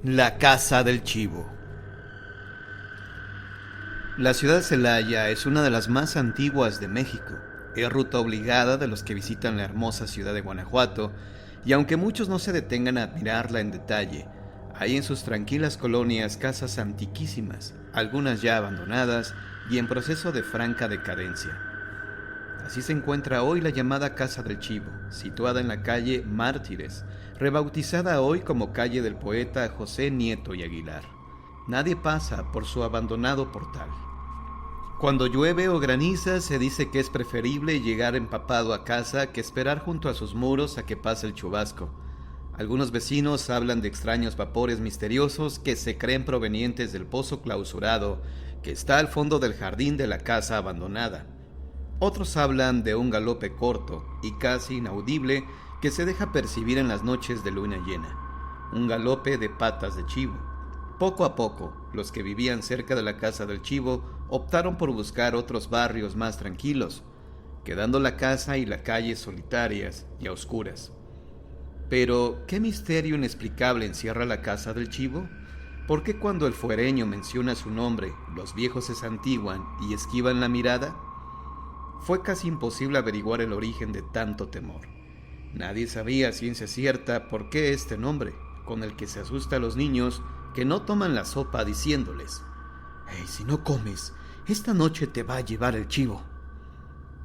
La Casa del Chivo. La ciudad de Celaya es una de las más antiguas de México. Es ruta obligada de los que visitan la hermosa ciudad de Guanajuato, y aunque muchos no se detengan a admirarla en detalle, hay en sus tranquilas colonias casas antiquísimas, algunas ya abandonadas y en proceso de franca decadencia. Así se encuentra hoy la llamada Casa del Chivo, situada en la calle Mártires, rebautizada hoy como calle del poeta José Nieto y Aguilar. Nadie pasa por su abandonado portal. Cuando llueve o graniza, se dice que es preferible llegar empapado a casa que esperar junto a sus muros a que pase el chubasco. Algunos vecinos hablan de extraños vapores misteriosos que se creen provenientes del pozo clausurado que está al fondo del jardín de la casa abandonada. Otros hablan de un galope corto y casi inaudible que se deja percibir en las noches de luna llena. Un galope de patas de chivo. Poco a poco, los que vivían cerca de la Casa del Chivo optaron por buscar otros barrios más tranquilos, quedando la casa y la calle solitarias y a oscuras. Pero, ¿qué misterio inexplicable encierra la Casa del Chivo? ¿Por qué cuando el fuereño menciona su nombre, los viejos se santiguan y esquivan la mirada? Fue casi imposible averiguar el origen de tanto temor. Nadie sabía a ciencia cierta por qué este nombre, con el que se asusta a los niños que no toman la sopa diciéndoles: «Hey, si no comes, esta noche te va a llevar el chivo».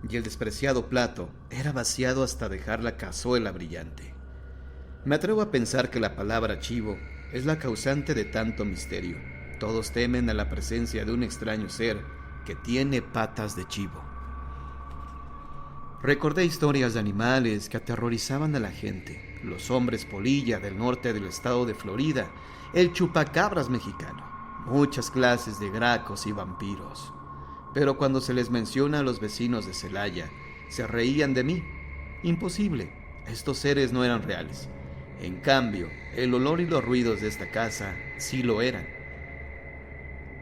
Y el despreciado plato era vaciado hasta dejar la cazuela brillante. Me atrevo a pensar que la palabra chivo es la causante de tanto misterio. Todos temen a la presencia de un extraño ser que tiene patas de chivo. Recordé historias de animales que aterrorizaban a la gente: los hombres polilla del norte del estado de Florida, el chupacabras mexicano, muchas clases de gracos y vampiros. Pero cuando se les menciona a los vecinos de Celaya, se reían de mí. Imposible, estos seres no eran reales. En cambio, el olor y los ruidos de esta casa sí lo eran.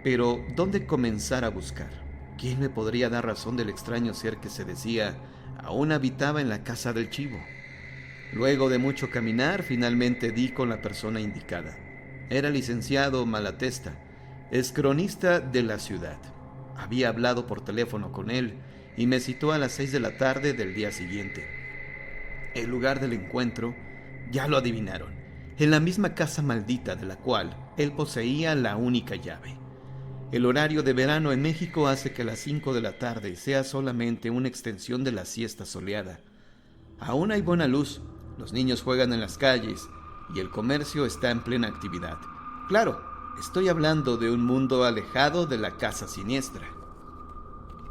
Pero, ¿dónde comenzar a buscar? ¿Quién me podría dar razón del extraño ser que se decía aún habitaba en la Casa del Chivo? Luego de mucho caminar, finalmente di con la persona indicada. Era el licenciado Malatesta, es cronista de la ciudad. Había hablado por teléfono con él y me citó a las 6 de la tarde del día siguiente. El lugar del encuentro, ya lo adivinaron, en la misma casa maldita de la cual él poseía la única llave. El horario de verano en México hace que las 5 de la tarde sea solamente una extensión de la siesta soleada. Aún hay buena luz, los niños juegan en las calles y el comercio está en plena actividad. Claro, estoy hablando de un mundo alejado de la casa siniestra.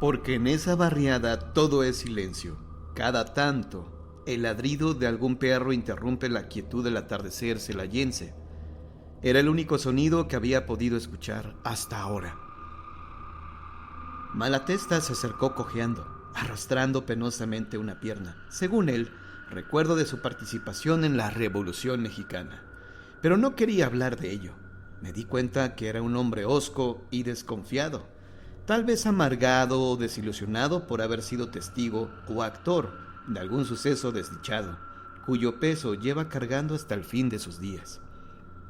Porque en esa barriada todo es silencio. Cada tanto, el ladrido de algún perro interrumpe la quietud del atardecer celayense. Era el único sonido que había podido escuchar hasta ahora. Malatesta se acercó cojeando, arrastrando penosamente una pierna. Según él, recuerdo de su participación en la Revolución Mexicana. Pero no quería hablar de ello. Me di cuenta que era un hombre hosco y desconfiado, tal vez amargado o desilusionado por haber sido testigo o actor de algún suceso desdichado, cuyo peso lleva cargando hasta el fin de sus días.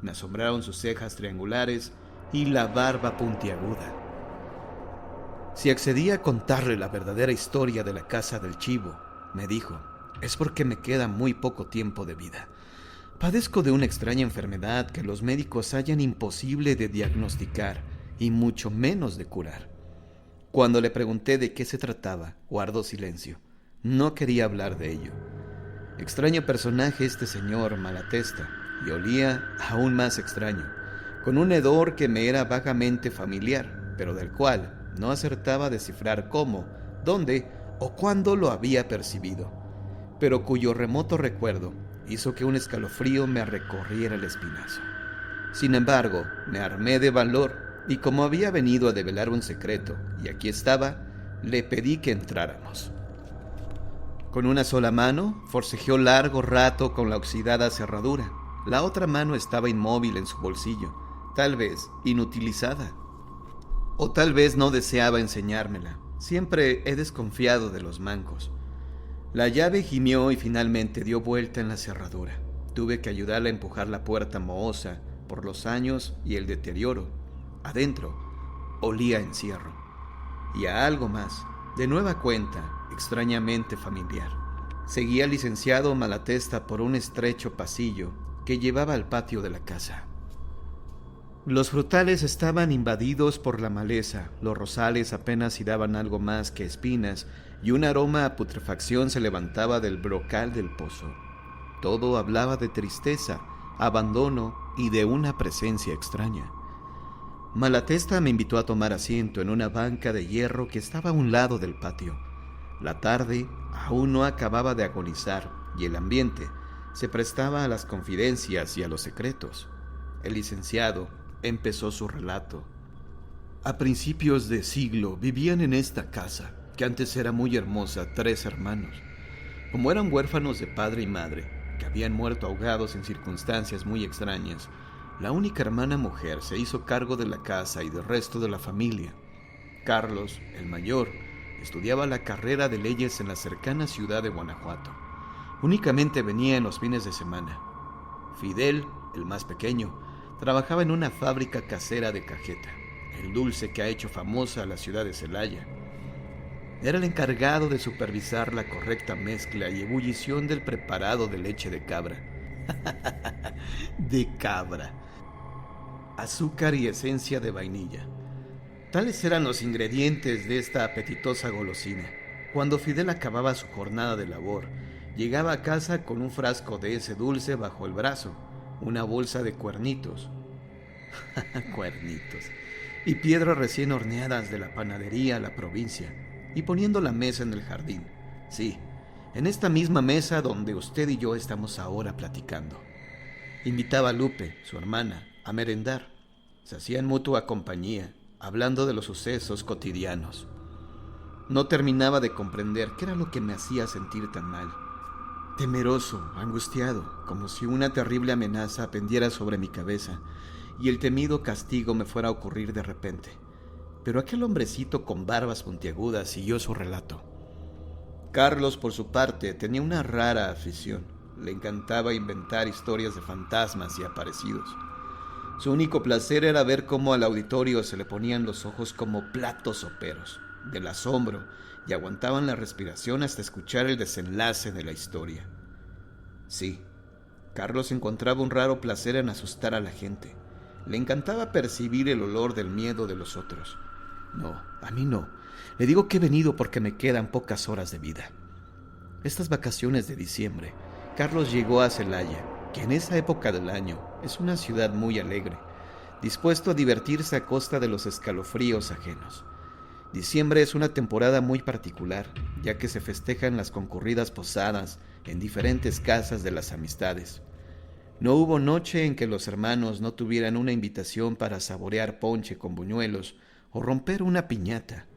Me asombraron sus cejas triangulares y la barba puntiaguda. Si accedí a contarle la verdadera historia de la Casa del Chivo, me dijo, es porque me queda muy poco tiempo de vida. Padezco de una extraña enfermedad que los médicos hallan imposible de diagnosticar y mucho menos de curar. Cuando le pregunté de qué se trataba, guardó silencio. No quería hablar de ello. Extraño personaje este señor Malatesta, y olía aún más extraño, con un hedor que me era vagamente familiar, pero del cual no acertaba a descifrar cómo, dónde o cuándo lo había percibido, pero cuyo remoto recuerdo hizo que un escalofrío me recorriera el espinazo. Sin embargo, me armé de valor y como había venido a develar un secreto y aquí estaba, le pedí que entráramos. Con una sola mano forcejeó largo rato con la oxidada cerradura. La otra mano estaba inmóvil en su bolsillo, tal vez inutilizada. O tal vez no deseaba enseñármela. Siempre he desconfiado de los mancos. La llave gimió y finalmente dio vuelta en la cerradura. Tuve que ayudarla a empujar la puerta mohosa por los años y el deterioro. Adentro olía a encierro y a algo más, de nueva cuenta, extrañamente familiar. Seguía el licenciado Malatesta por un estrecho pasillo que llevaba al patio de la casa. Los frutales estaban invadidos por la maleza, los rosales apenas si daban algo más que espinas, y un aroma a putrefacción se levantaba del brocal del pozo. Todo hablaba de tristeza, abandono y de una presencia extraña. Malatesta me invitó a tomar asiento en una banca de hierro que estaba a un lado del patio. La tarde aún no acababa de agonizar y el ambiente se prestaba a las confidencias y a los secretos. El licenciado empezó su relato. A principios de siglo vivían en esta casa, que antes era muy hermosa, 3 hermanos. Como eran huérfanos de padre y madre, que habían muerto ahogados en circunstancias muy extrañas, la única hermana mujer se hizo cargo de la casa y del resto de la familia. Carlos, el mayor, estudiaba la carrera de leyes en la cercana ciudad de Guanajuato. Únicamente venía en los fines de semana. Fidel, el más pequeño, trabajaba en una fábrica casera de cajeta, el dulce que ha hecho famosa a la ciudad de Celaya. Era el encargado de supervisar la correcta mezcla y ebullición del preparado de leche de cabra. De cabra. Azúcar y esencia de vainilla. Tales eran los ingredientes de esta apetitosa golosina. Cuando Fidel acababa su jornada de labor, llegaba a casa con un frasco de ese dulce bajo el brazo, una bolsa de cuernitos, cuernitos, y piedras recién horneadas de la panadería a la provincia, y poniendo la mesa en el jardín. Sí, en esta misma mesa donde usted y yo estamos ahora platicando. Invitaba a Lupe, su hermana, a merendar. Se hacían mutua compañía, hablando de los sucesos cotidianos. No terminaba de comprender qué era lo que me hacía sentir tan mal. Temeroso, angustiado, como si una terrible amenaza pendiera sobre mi cabeza y el temido castigo me fuera a ocurrir de repente. Pero aquel hombrecito con barbas puntiagudas siguió su relato. Carlos, por su parte, tenía una rara afición. Le encantaba inventar historias de fantasmas y aparecidos. Su único placer era ver cómo al auditorio se le ponían los ojos como platos soperos, del asombro, y aguantaban la respiración hasta escuchar el desenlace de la historia. Sí, Carlos encontraba un raro placer en asustar a la gente. Le encantaba percibir el olor del miedo de los otros. No, a mí no. Le digo que he venido porque me quedan pocas horas de vida. Estas vacaciones de diciembre, Carlos llegó a Celaya, que en esa época del año es una ciudad muy alegre, dispuesto a divertirse a costa de los escalofríos ajenos. Diciembre es una temporada muy particular, ya que se festejan las concurridas posadas en diferentes casas de las amistades. No hubo noche en que los hermanos no tuvieran una invitación para saborear ponche con buñuelos o romper una piñata.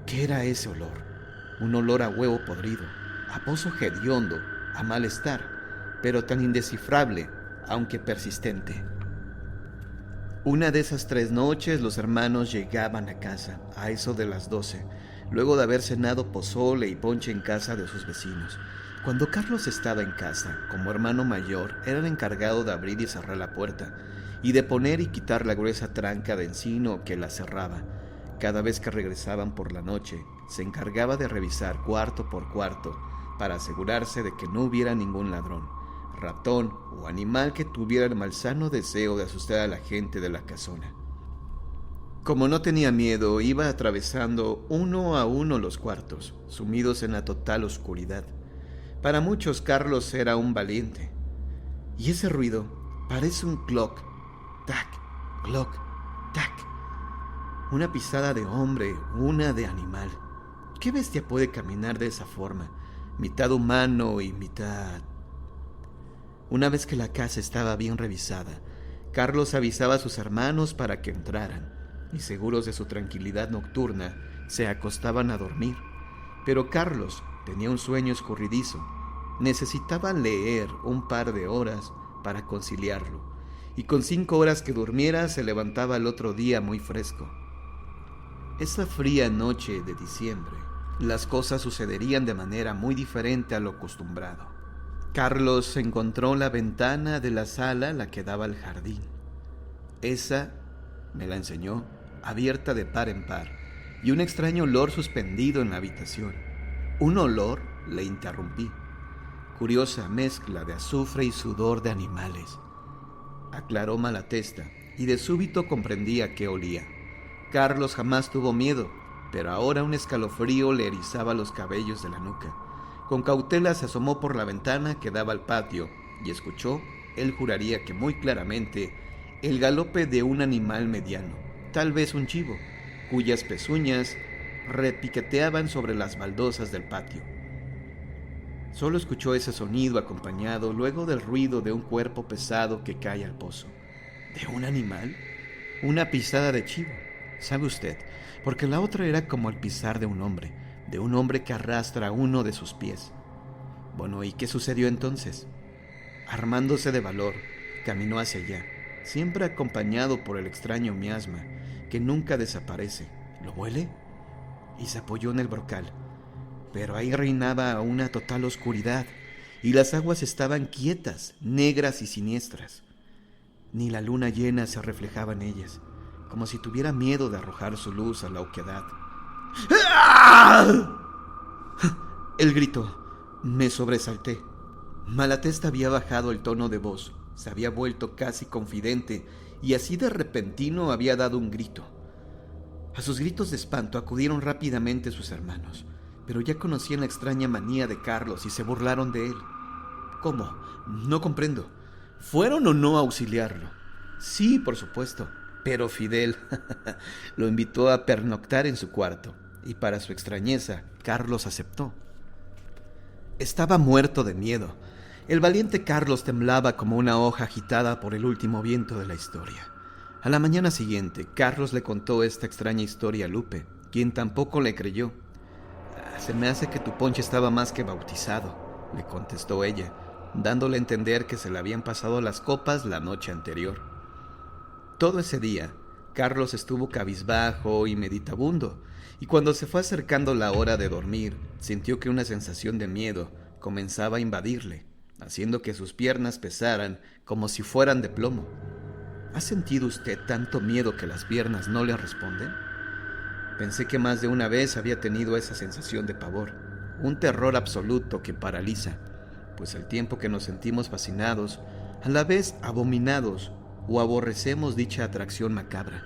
¿Qué era ese olor? Un olor a huevo podrido, a pozo hediondo, a malestar, pero tan indescifrable, aunque persistente. Una de esas 3 noches los hermanos llegaban a casa, a eso de las 12, luego de haber cenado pozole y ponche en casa de sus vecinos. Cuando Carlos estaba en casa, como hermano mayor, era el encargado de abrir y cerrar la puerta, y de poner y quitar la gruesa tranca de encino que la cerraba. Cada vez que regresaban por la noche, se encargaba de revisar cuarto por cuarto, para asegurarse de que no hubiera ningún ladrón, ratón o animal que tuviera el malsano deseo de asustar a la gente de la casona. Como no tenía miedo, iba atravesando uno a uno los cuartos, sumidos en la total oscuridad. Para muchos, Carlos era un valiente. Y ese ruido parece un cloc, tac, cloc, tac. Una pisada de hombre, una de animal. ¿Qué bestia puede caminar de esa forma? Mitad humano y mitad... Una vez que la casa estaba bien revisada, Carlos avisaba a sus hermanos para que entraran, y seguros de su tranquilidad nocturna, se acostaban a dormir. Pero Carlos tenía un sueño escurridizo. Necesitaba leer un par de horas para conciliarlo, y con 5 horas que durmiera se levantaba el otro día muy fresco. Esa fría noche de diciembre, las cosas sucederían de manera muy diferente a lo acostumbrado. Carlos encontró la ventana de la sala, la que daba al jardín. Esa, me la enseñó, abierta de par en par, y un extraño olor suspendido en la habitación. Un olor, le interrumpí. Curiosa mezcla de azufre y sudor de animales. Aclaró Malatesta, y de súbito comprendí a qué olía. Carlos jamás tuvo miedo, pero ahora un escalofrío le erizaba los cabellos de la nuca. Con cautela se asomó por la ventana que daba al patio y escuchó, él juraría que muy claramente, el galope de un animal mediano, tal vez un chivo, cuyas pezuñas repiqueteaban sobre las baldosas del patio. Solo escuchó ese sonido acompañado luego del ruido de un cuerpo pesado que cae al pozo. ¿De un animal? Una pisada de chivo, ¿sabe usted? Porque la otra era como el pisar de un hombre que arrastra uno de sus pies. Bueno, ¿y qué sucedió entonces? Armándose de valor, caminó hacia allá, siempre acompañado por el extraño miasma, que nunca desaparece. ¿Lo huele? Y se apoyó en el brocal. Pero ahí reinaba una total oscuridad, y las aguas estaban quietas, negras y siniestras. Ni la luna llena se reflejaba en ellas, como si tuviera miedo de arrojar su luz a la oquedad. El grito. Me sobresalté. Malatesta había bajado el tono de voz, se había vuelto casi confidente, y así de repentino había dado un grito. A sus gritos de espanto acudieron rápidamente sus hermanos, pero ya conocían la extraña manía de Carlos y se burlaron de él. ¿Cómo? No comprendo. ¿Fueron o no a auxiliarlo? Sí, por supuesto, pero Fidel lo invitó a pernoctar en su cuarto, y para su extrañeza, Carlos aceptó. Estaba muerto de miedo. El valiente Carlos temblaba como una hoja agitada por el último viento de la historia. A la mañana siguiente, Carlos le contó esta extraña historia a Lupe, quien tampoco le creyó. Se me hace que tu ponche estaba más que bautizado, le contestó ella, dándole a entender que se le habían pasado las copas la noche anterior. Todo ese día, Carlos estuvo cabizbajo y meditabundo, y cuando se fue acercando la hora de dormir, sintió que una sensación de miedo comenzaba a invadirle, haciendo que sus piernas pesaran como si fueran de plomo. ¿Ha sentido usted tanto miedo que las piernas no le responden? Pensé que más de una vez había tenido esa sensación de pavor, un terror absoluto que paraliza, pues al tiempo que nos sentimos fascinados, a la vez abominados o aborrecemos dicha atracción macabra.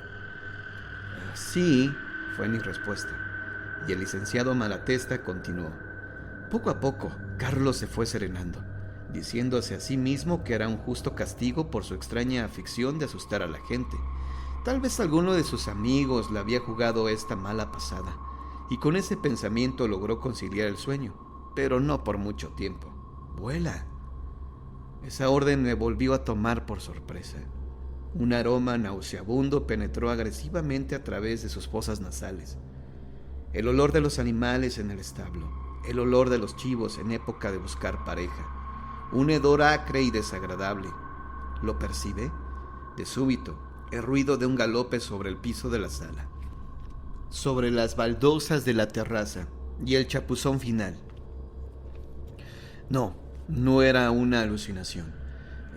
Sí, fue mi respuesta, y el licenciado Malatesta continuó. Poco a poco, Carlos se fue serenando, diciéndose a sí mismo que era un justo castigo por su extraña afición de asustar a la gente. Tal vez alguno de sus amigos le había jugado esta mala pasada, y con ese pensamiento logró conciliar el sueño, pero no por mucho tiempo. ¡Vuela! Esa orden me volvió a tomar por sorpresa. Un aroma nauseabundo penetró agresivamente a través de sus fosas nasales. El olor de los animales en el establo, el olor de los chivos en época de buscar pareja, un hedor acre y desagradable. ¿Lo percibe? De súbito, el ruido de un galope sobre el piso de la sala, sobre las baldosas de la terraza y el chapuzón final. No, no era una alucinación.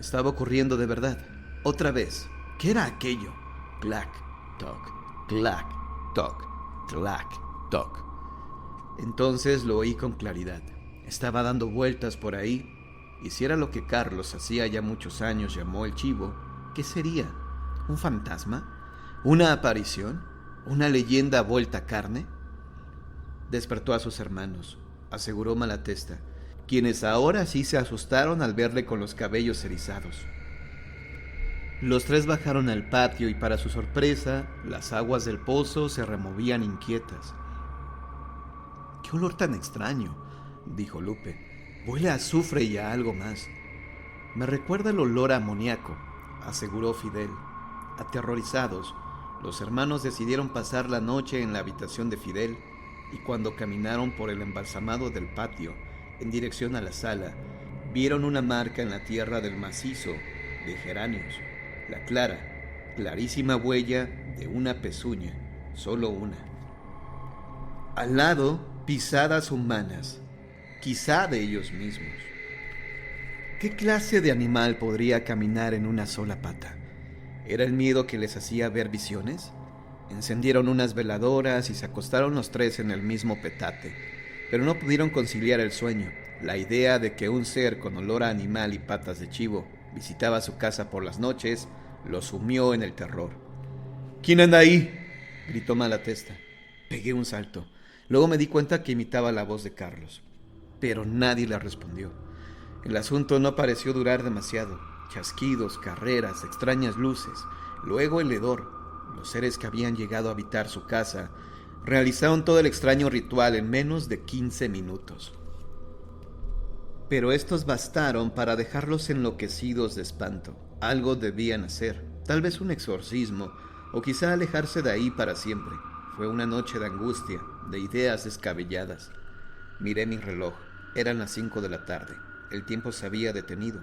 Estaba ocurriendo de verdad. Otra vez. ¿Qué era aquello? Clac, toc, clac, toc, clac, toc. Entonces lo oí con claridad. Estaba dando vueltas por ahí, y si era lo que Carlos hacía ya muchos años llamó el chivo, ¿qué sería? ¿Un fantasma? ¿Una aparición? ¿Una leyenda vuelta a carne? Despertó a sus hermanos, aseguró Malatesta, quienes ahora sí se asustaron al verle con los cabellos erizados. Los tres bajaron al patio y para su sorpresa, las aguas del pozo se removían inquietas. «¡Qué olor tan extraño!», dijo Lupe. «Huele a azufre y a algo más». «Me recuerda el olor a amoníaco», aseguró Fidel. Aterrorizados, los hermanos decidieron pasar la noche en la habitación de Fidel, y cuando caminaron por el embalsamado del patio, en dirección a la sala, vieron una marca en la tierra del macizo de geranios, la clara, clarísima huella de una pezuña, solo una. Al lado, pisadas humanas, quizá de ellos mismos. ¿Qué clase de animal podría caminar en una sola pata? ¿Era el miedo que les hacía ver visiones? Encendieron unas veladoras y se acostaron los tres en el mismo petate, pero no pudieron conciliar el sueño. La idea de que un ser con olor a animal y patas de chivo visitaba su casa por las noches los sumió en el terror. ¿Quién anda ahí?, gritó Malatesta. Pegué un salto. Luego me di cuenta que imitaba la voz de Carlos, pero nadie le respondió. El asunto no pareció durar demasiado. Chasquidos, carreras, extrañas luces, luego el hedor. Los seres que habían llegado a habitar su casa realizaron todo el extraño ritual en menos de 15 minutos. Pero estos bastaron para dejarlos enloquecidos de espanto. Algo debían hacer, tal vez un exorcismo, o quizá alejarse de ahí para siempre. Fue una noche de angustia, de ideas descabelladas. Miré mi reloj. Eran las 5 de la tarde. El tiempo se había detenido.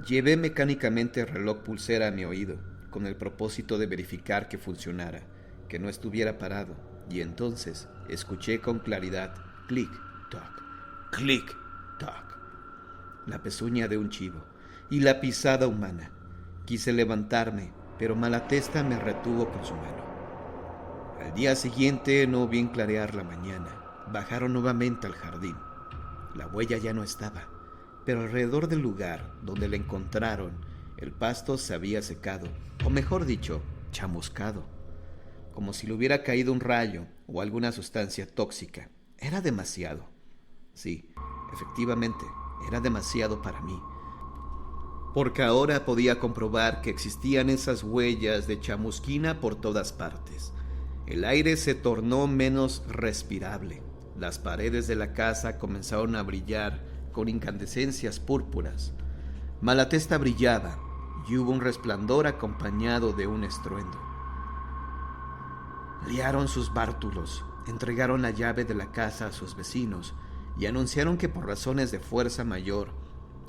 Llevé mecánicamente el reloj pulsera a mi oído, con el propósito de verificar que funcionara, que no estuviera parado, y entonces escuché con claridad: clic-toc, clic-toc. La pezuña de un chivo y la pisada humana. Quise levantarme, pero Malatesta me retuvo con su mano. Al día siguiente no vi clarear la mañana. Bajaron nuevamente al jardín. La huella ya no estaba, pero alrededor del lugar donde la encontraron, el pasto se había secado, o mejor dicho, chamuscado, como si le hubiera caído un rayo o alguna sustancia tóxica. Era demasiado. Sí, efectivamente, era demasiado para mí, porque ahora podía comprobar que existían esas huellas de chamusquina por todas partes. El aire se tornó menos respirable. Las paredes de la casa comenzaron a brillar con incandescencias púrpuras. Malatesta brillaba y hubo un resplandor acompañado de un estruendo. Liaron sus bártulos, entregaron la llave de la casa a sus vecinos y anunciaron que por razones de fuerza mayor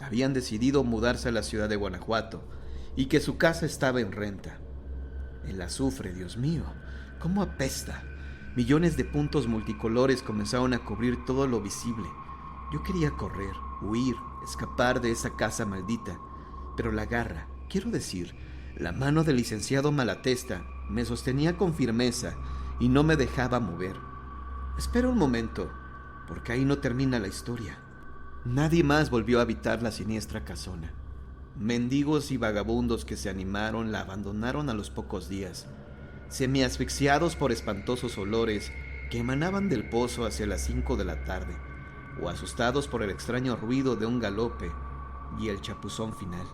habían decidido mudarse a la ciudad de Guanajuato y que su casa estaba en renta. El azufre, Dios mío, cómo apesta. Millones de puntos multicolores comenzaron a cubrir todo lo visible. Yo quería correr, huir, escapar de esa casa maldita, pero la garra, quiero decir, la mano del licenciado Malatesta me sostenía con firmeza y no me dejaba mover. Espera un momento, porque ahí no termina la historia. Nadie más volvió a habitar la siniestra casona. Mendigos y vagabundos que se animaron la abandonaron a los pocos días, semi-asfixiados por espantosos olores que emanaban del pozo hacia las 5 de la tarde, o asustados por el extraño ruido de un galope y el chapuzón final,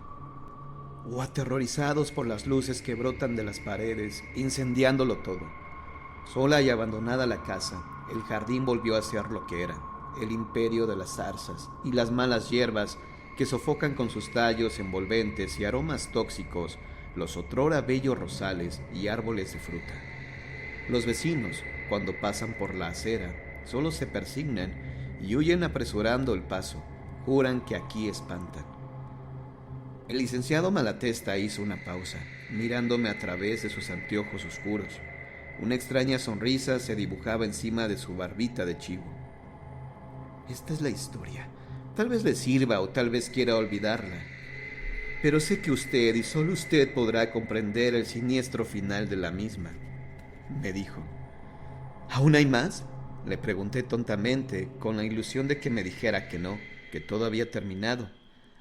o aterrorizados por las luces que brotan de las paredes, incendiándolo todo. Sola y abandonada la casa, el jardín volvió a ser lo que era, el imperio de las zarzas y las malas hierbas que sofocan con sus tallos envolventes y aromas tóxicos los otrora bellos rosales y árboles de fruta. Los vecinos, cuando pasan por la acera, solo se persignan y huyen apresurando el paso. Juran que aquí espantan. El licenciado Malatesta hizo una pausa, mirándome a través de sus anteojos oscuros. Una extraña sonrisa se dibujaba encima de su barbita de chivo. Esta es la historia. Tal vez le sirva o tal vez quiera olvidarla. Pero sé que usted, y solo usted, podrá comprender el siniestro final de la misma, me dijo. ¿Aún hay más?, le pregunté tontamente, con la ilusión de que me dijera que no, que todo había terminado,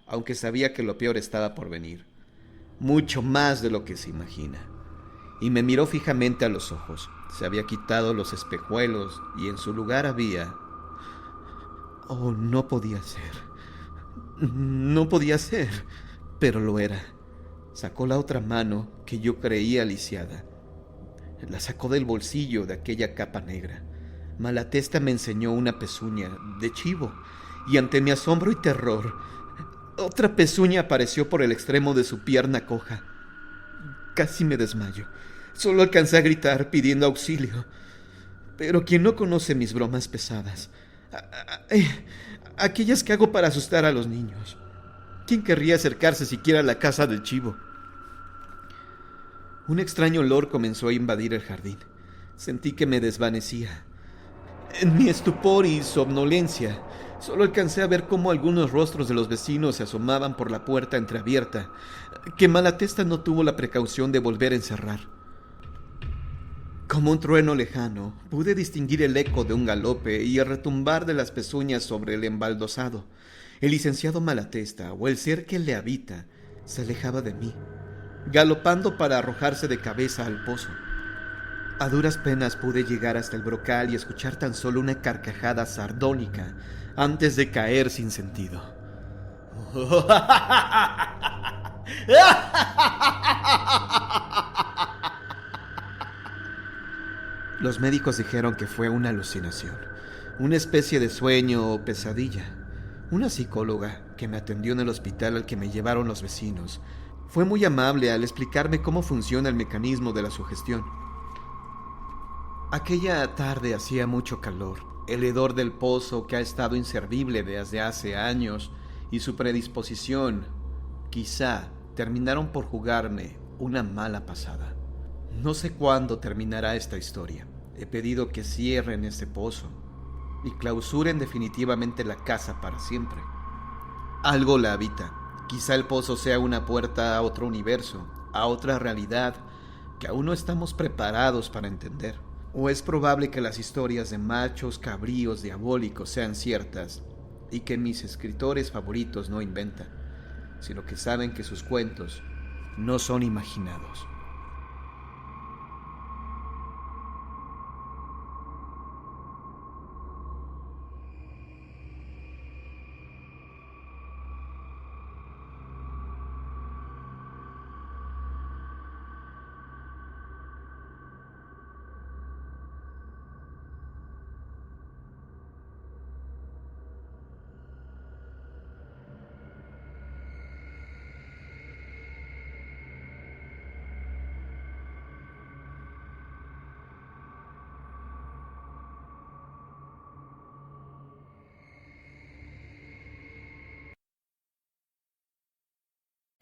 aunque sabía que lo peor estaba por venir. Mucho más de lo que se imagina. Y me miró fijamente a los ojos. Se había quitado los espejuelos y en su lugar había... Oh, no podía ser. No podía ser. Pero lo era. Sacó la otra mano que yo creía lisiada. La sacó del bolsillo de aquella capa negra. Malatesta me enseñó una pezuña de chivo, y ante mi asombro y terror, otra pezuña apareció por el extremo de su pierna coja. Casi me desmayo. Solo alcancé a gritar pidiendo auxilio. Pero quien no conoce mis bromas pesadas, aquellas que hago para asustar a los niños. ¿Quién querría acercarse siquiera a la casa del chivo? Un extraño olor comenzó a invadir el jardín. Sentí que me desvanecía. En mi estupor y somnolencia, solo alcancé a ver cómo algunos rostros de los vecinos se asomaban por la puerta entreabierta, que Malatesta no tuvo la precaución de volver a encerrar. Como un trueno lejano, pude distinguir el eco de un galope y el retumbar de las pezuñas sobre el embaldosado. El licenciado Malatesta, o el ser que le habita, se alejaba de mí, galopando para arrojarse de cabeza al pozo. A duras penas pude llegar hasta el brocal y escuchar tan solo una carcajada sardónica antes de caer sin sentido. Los médicos dijeron que fue una alucinación, una especie de sueño o pesadilla. Una psicóloga que me atendió en el hospital al que me llevaron los vecinos fue muy amable al explicarme cómo funciona el mecanismo de la sugestión. Aquella tarde hacía mucho calor. El hedor del pozo, que ha estado inservible desde hace años, y su predisposición, quizá, terminaron por jugarme una mala pasada. No sé cuándo terminará esta historia. He pedido que cierren ese pozo y clausuren definitivamente la casa para siempre. Algo la habita. Quizá el pozo sea una puerta a otro universo, a otra realidad que aún no estamos preparados para entender. O es probable que las historias de machos cabríos diabólicos sean ciertas y que mis escritores favoritos no inventan, sino que saben que sus cuentos no son imaginados.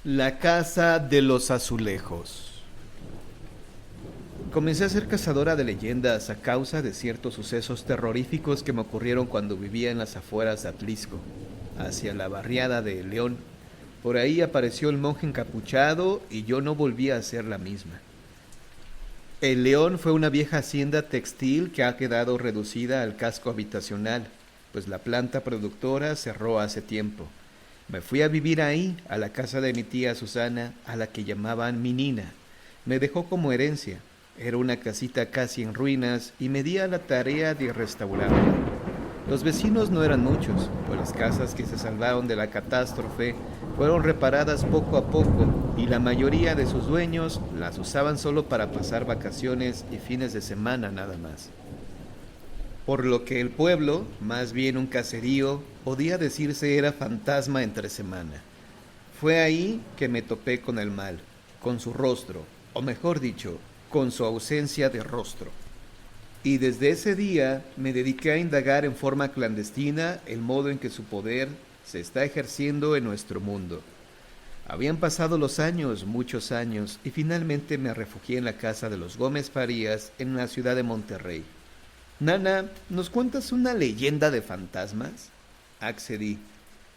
La casa de los azulejos. Comencé a ser cazadora de leyendas a causa de ciertos sucesos terroríficos que me ocurrieron cuando vivía en las afueras de Atlisco, hacia la barriada de León. Por ahí apareció el monje encapuchado y yo no volví a ser la misma. El León fue una vieja hacienda textil que ha quedado reducida al casco habitacional, pues la planta productora cerró hace tiempo. Me fui a vivir ahí, a la casa de mi tía Susana, a la que llamaban mi Nina. Me dejó como herencia. Era una casita casi en ruinas y me di a la tarea de restaurarla. Los vecinos no eran muchos, pues las casas que se salvaron de la catástrofe fueron reparadas poco a poco y la mayoría de sus dueños las usaban solo para pasar vacaciones y fines de semana nada más. Por lo que el pueblo, más bien un caserío, podía decirse era fantasma entre semana. Fue ahí que me topé con el mal, con su rostro, o mejor dicho, con su ausencia de rostro. Y desde ese día me dediqué a indagar en forma clandestina el modo en que su poder se está ejerciendo en nuestro mundo. Habían pasado los años, muchos años, y finalmente me refugié en la casa de los Gómez Farías en la ciudad de Monterrey. Nana, ¿nos cuentas una leyenda de fantasmas? Accedí.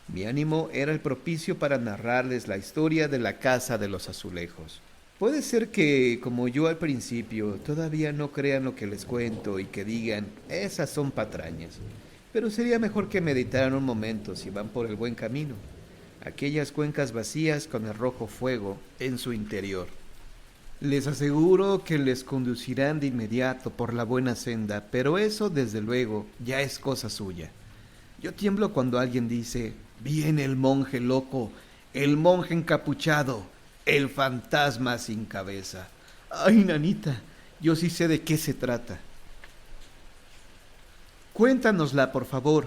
Mi ánimo era el propicio para narrarles la historia de la casa de los azulejos. Puede ser que, como yo al principio, todavía no crean lo que les cuento y que digan, esas son patrañas. Pero sería mejor que meditaran un momento si van por el buen camino. Aquellas cuencas vacías con el rojo fuego en su interior. Les aseguro que les conducirán de inmediato por la buena senda, pero eso, desde luego, ya es cosa suya. Yo tiemblo cuando alguien dice, viene el monje loco, el monje encapuchado, el fantasma sin cabeza. Ay, nanita, yo sí sé de qué se trata. Cuéntanosla, por favor.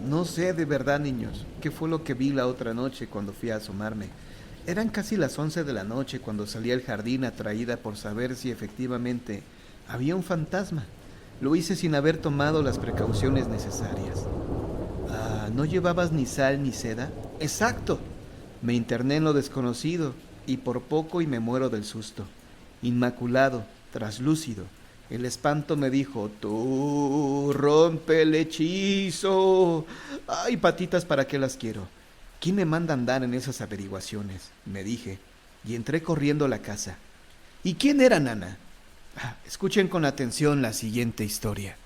No sé de verdad, niños, qué fue lo que vi la otra noche cuando fui a asomarme. Eran casi las 11 de la noche cuando salí al jardín atraída por saber si efectivamente había un fantasma. Lo hice sin haber tomado las precauciones necesarias. ¿No llevabas ni sal ni seda? Exacto. Me interné en lo desconocido y por poco y me muero del susto. Inmaculado, traslúcido, El espanto me dijo: tú rompe el hechizo. Ay, patitas, ¿para qué las quiero? ¿Quién me manda andar en esas averiguaciones? Me dije, y entré corriendo a la casa. ¿Y quién era Nana? Escuchen con atención la siguiente historia.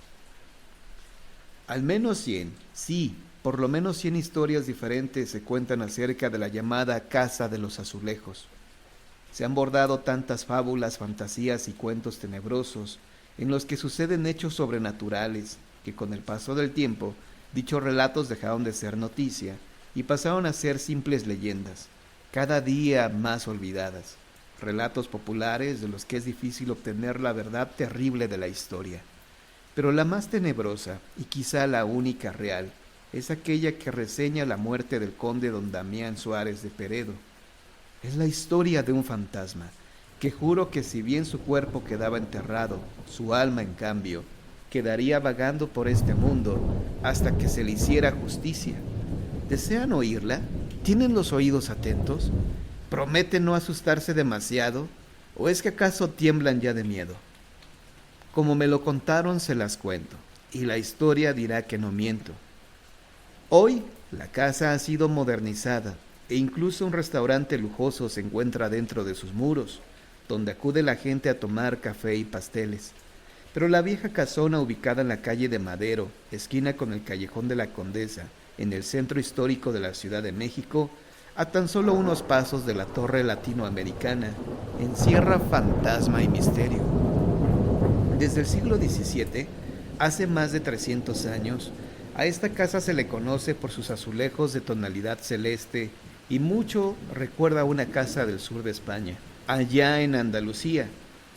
Al menos 100, sí, por lo menos 100 historias diferentes se cuentan acerca de la llamada Casa de los Azulejos. Se han bordado tantas fábulas, fantasías y cuentos tenebrosos en los que suceden hechos sobrenaturales que con el paso del tiempo dichos relatos dejaron de ser noticia y pasaron a ser simples leyendas, cada día más olvidadas, relatos populares de los que es difícil obtener la verdad terrible de la historia. Pero la más tenebrosa, y quizá la única real, es aquella que reseña la muerte del conde don Damián Suárez de Peredo. Es la historia de un fantasma, que juro que si bien su cuerpo quedaba enterrado, su alma, en cambio, quedaría vagando por este mundo hasta que se le hiciera justicia. ¿Desean oírla? ¿Tienen los oídos atentos? ¿Prometen no asustarse demasiado? ¿O es que acaso tiemblan ya de miedo? Como me lo contaron, se las cuento, y la historia dirá que no miento. Hoy, la casa ha sido modernizada, e incluso un restaurante lujoso se encuentra dentro de sus muros, donde acude la gente a tomar café y pasteles. Pero la vieja casona ubicada en la calle de Madero, esquina con el Callejón de la Condesa, en el centro histórico de la Ciudad de México, a tan solo unos pasos de la Torre Latinoamericana, encierra fantasma y misterio. Desde el siglo XVII, hace más de 300 años, a esta casa se le conoce por sus azulejos de tonalidad celeste y mucho recuerda a una casa del sur de España, allá en Andalucía,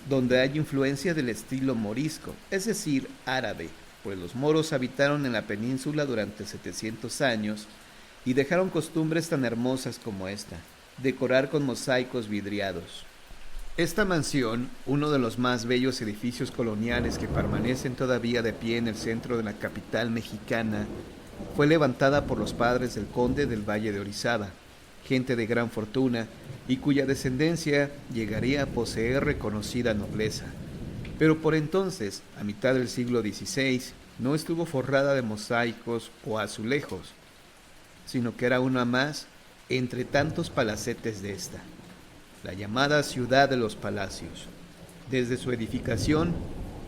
donde hay influencia del estilo morisco, es decir, árabe, pues los moros habitaron en la península durante 700 años y dejaron costumbres tan hermosas como esta, decorar con mosaicos vidriados. Esta mansión, uno de los más bellos edificios coloniales que permanecen todavía de pie en el centro de la capital mexicana, fue levantada por los padres del conde del Valle de Orizaba, gente de gran fortuna y cuya descendencia llegaría a poseer reconocida nobleza. Pero por entonces, a mitad del siglo XVI, no estuvo forrada de mosaicos o azulejos, sino que era una más entre tantos palacetes de esta, la llamada Ciudad de los Palacios. Desde su edificación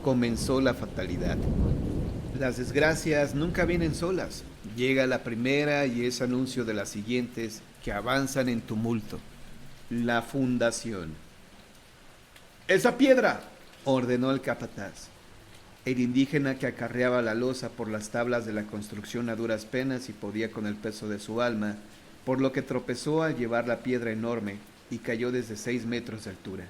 comenzó la fatalidad. Las desgracias nunca vienen solas. Llega la primera y es anuncio de las siguientes que avanzan en tumulto. La fundación. ¡Esa piedra!, ordenó el capataz. El indígena que acarreaba la losa por las tablas de la construcción a duras penas y podía con el peso de su alma, por lo que tropezó al llevar la piedra enorme y cayó desde 6 metros de altura.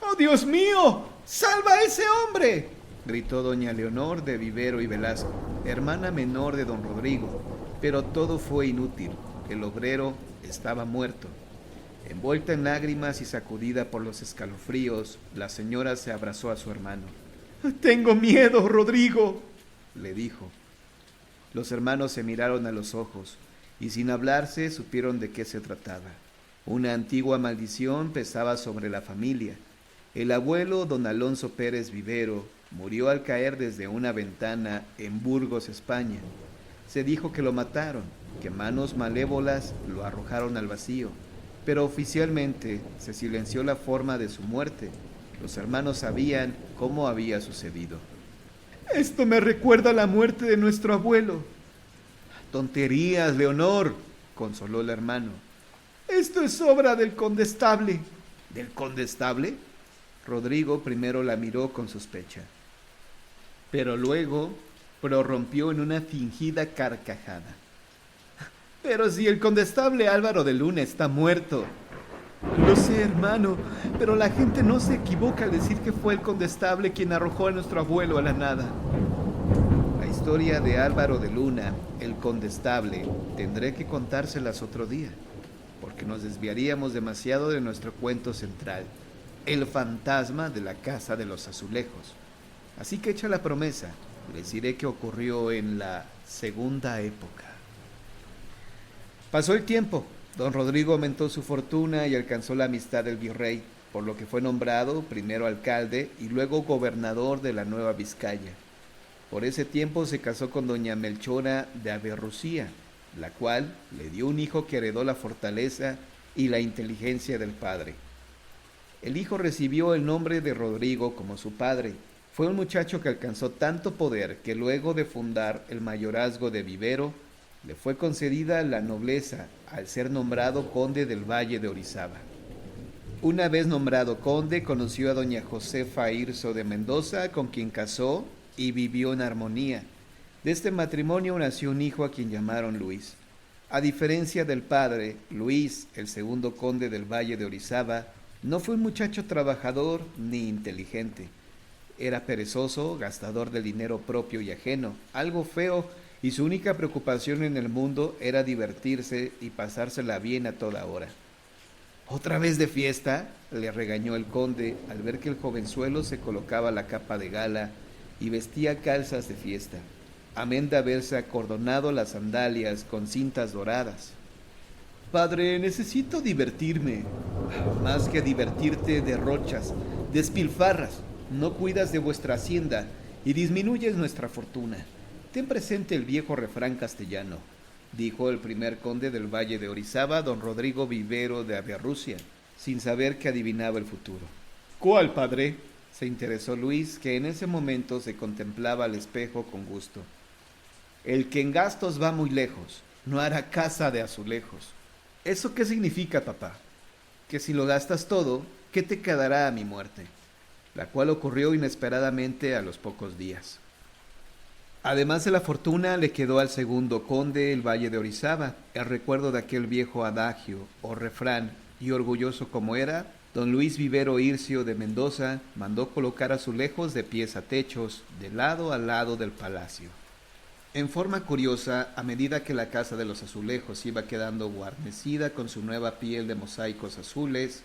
¡Oh, Dios mío! ¡Salva a ese hombre!, gritó doña Leonor de Vivero y Velasco, hermana menor de don Rodrigo, pero todo fue inútil. El obrero estaba muerto. Envuelta en lágrimas y sacudida por los escalofríos, la señora se abrazó a su hermano. «Tengo miedo, Rodrigo», le dijo. Los hermanos se miraron a los ojos y sin hablarse supieron de qué se trataba. Una antigua maldición pesaba sobre la familia. El abuelo, don Alonso Pérez Vivero, murió al caer desde una ventana en Burgos, España. Se dijo que lo mataron, que manos malévolas lo arrojaron al vacío, pero oficialmente se silenció la forma de su muerte. Los hermanos sabían cómo había sucedido. «Esto me recuerda a la muerte de nuestro abuelo». «Tonterías, Leonor», consoló el hermano. «Esto es obra del condestable». «¿Del condestable?». Rodrigo primero la miró con sospecha, pero luego prorrumpió en una fingida carcajada. «Pero si el condestable Álvaro de Luna está muerto». «Lo sé, hermano, pero la gente no se equivoca al decir que fue el condestable quien arrojó a nuestro abuelo a la nada». La historia de Álvaro de Luna, el condestable, tendré que contárselas otro día, porque nos desviaríamos demasiado de nuestro cuento central, el fantasma de la Casa de los Azulejos. Así que hecha la promesa, les diré qué ocurrió en la segunda época. Pasó el tiempo. Don Rodrigo aumentó su fortuna y alcanzó la amistad del virrey, por lo que fue nombrado primero alcalde y luego gobernador de la Nueva Vizcaya. Por ese tiempo se casó con doña Melchora de Averrucía, la cual le dio un hijo que heredó la fortaleza y la inteligencia del padre. El hijo recibió el nombre de Rodrigo como su padre. Fue un muchacho que alcanzó tanto poder que luego de fundar el mayorazgo de Vivero, le fue concedida la nobleza al ser nombrado conde del Valle de Orizaba. Una vez nombrado conde, conoció a doña Josefa Irso de Mendoza, con quien casó y vivió en armonía. De este matrimonio nació un hijo a quien llamaron Luis. A diferencia del padre, Luis, el segundo conde del Valle de Orizaba, no fue un muchacho trabajador ni inteligente. Era perezoso, gastador de dinero propio y ajeno, algo feo, y su única preocupación en el mundo era divertirse y pasársela bien a toda hora. ¿Otra vez de fiesta?, le regañó el conde al ver que el jovenzuelo se colocaba la capa de gala y vestía calzas de fiesta, amén de haberse acordonado las sandalias con cintas doradas. Padre, necesito divertirme. Más que divertirte, derrochas, despilfarras, no cuidas de vuestra hacienda y disminuyes nuestra fortuna. Ten presente el viejo refrán castellano, dijo el primer conde del Valle de Orizaba, don Rodrigo Vivero de Averrucia, sin saber que adivinaba el futuro. ¿Cuál, padre?, se interesó Luis, que en ese momento se contemplaba al espejo con gusto. El que en gastos va muy lejos, no hará casa de azulejos. ¿Eso qué significa, papá? Que si lo gastas todo, ¿qué te quedará a mi muerte? La cual ocurrió inesperadamente a los pocos días. Además de la fortuna, le quedó al segundo conde el Valle de Orizaba, el recuerdo de aquel viejo adagio o refrán, y orgulloso como era, don Luis Vivero Ircio de Mendoza mandó colocar azulejos de pies a techos, de lado a lado del palacio. En forma curiosa, a medida que la casa de los azulejos iba quedando guarnecida con su nueva piel de mosaicos azules,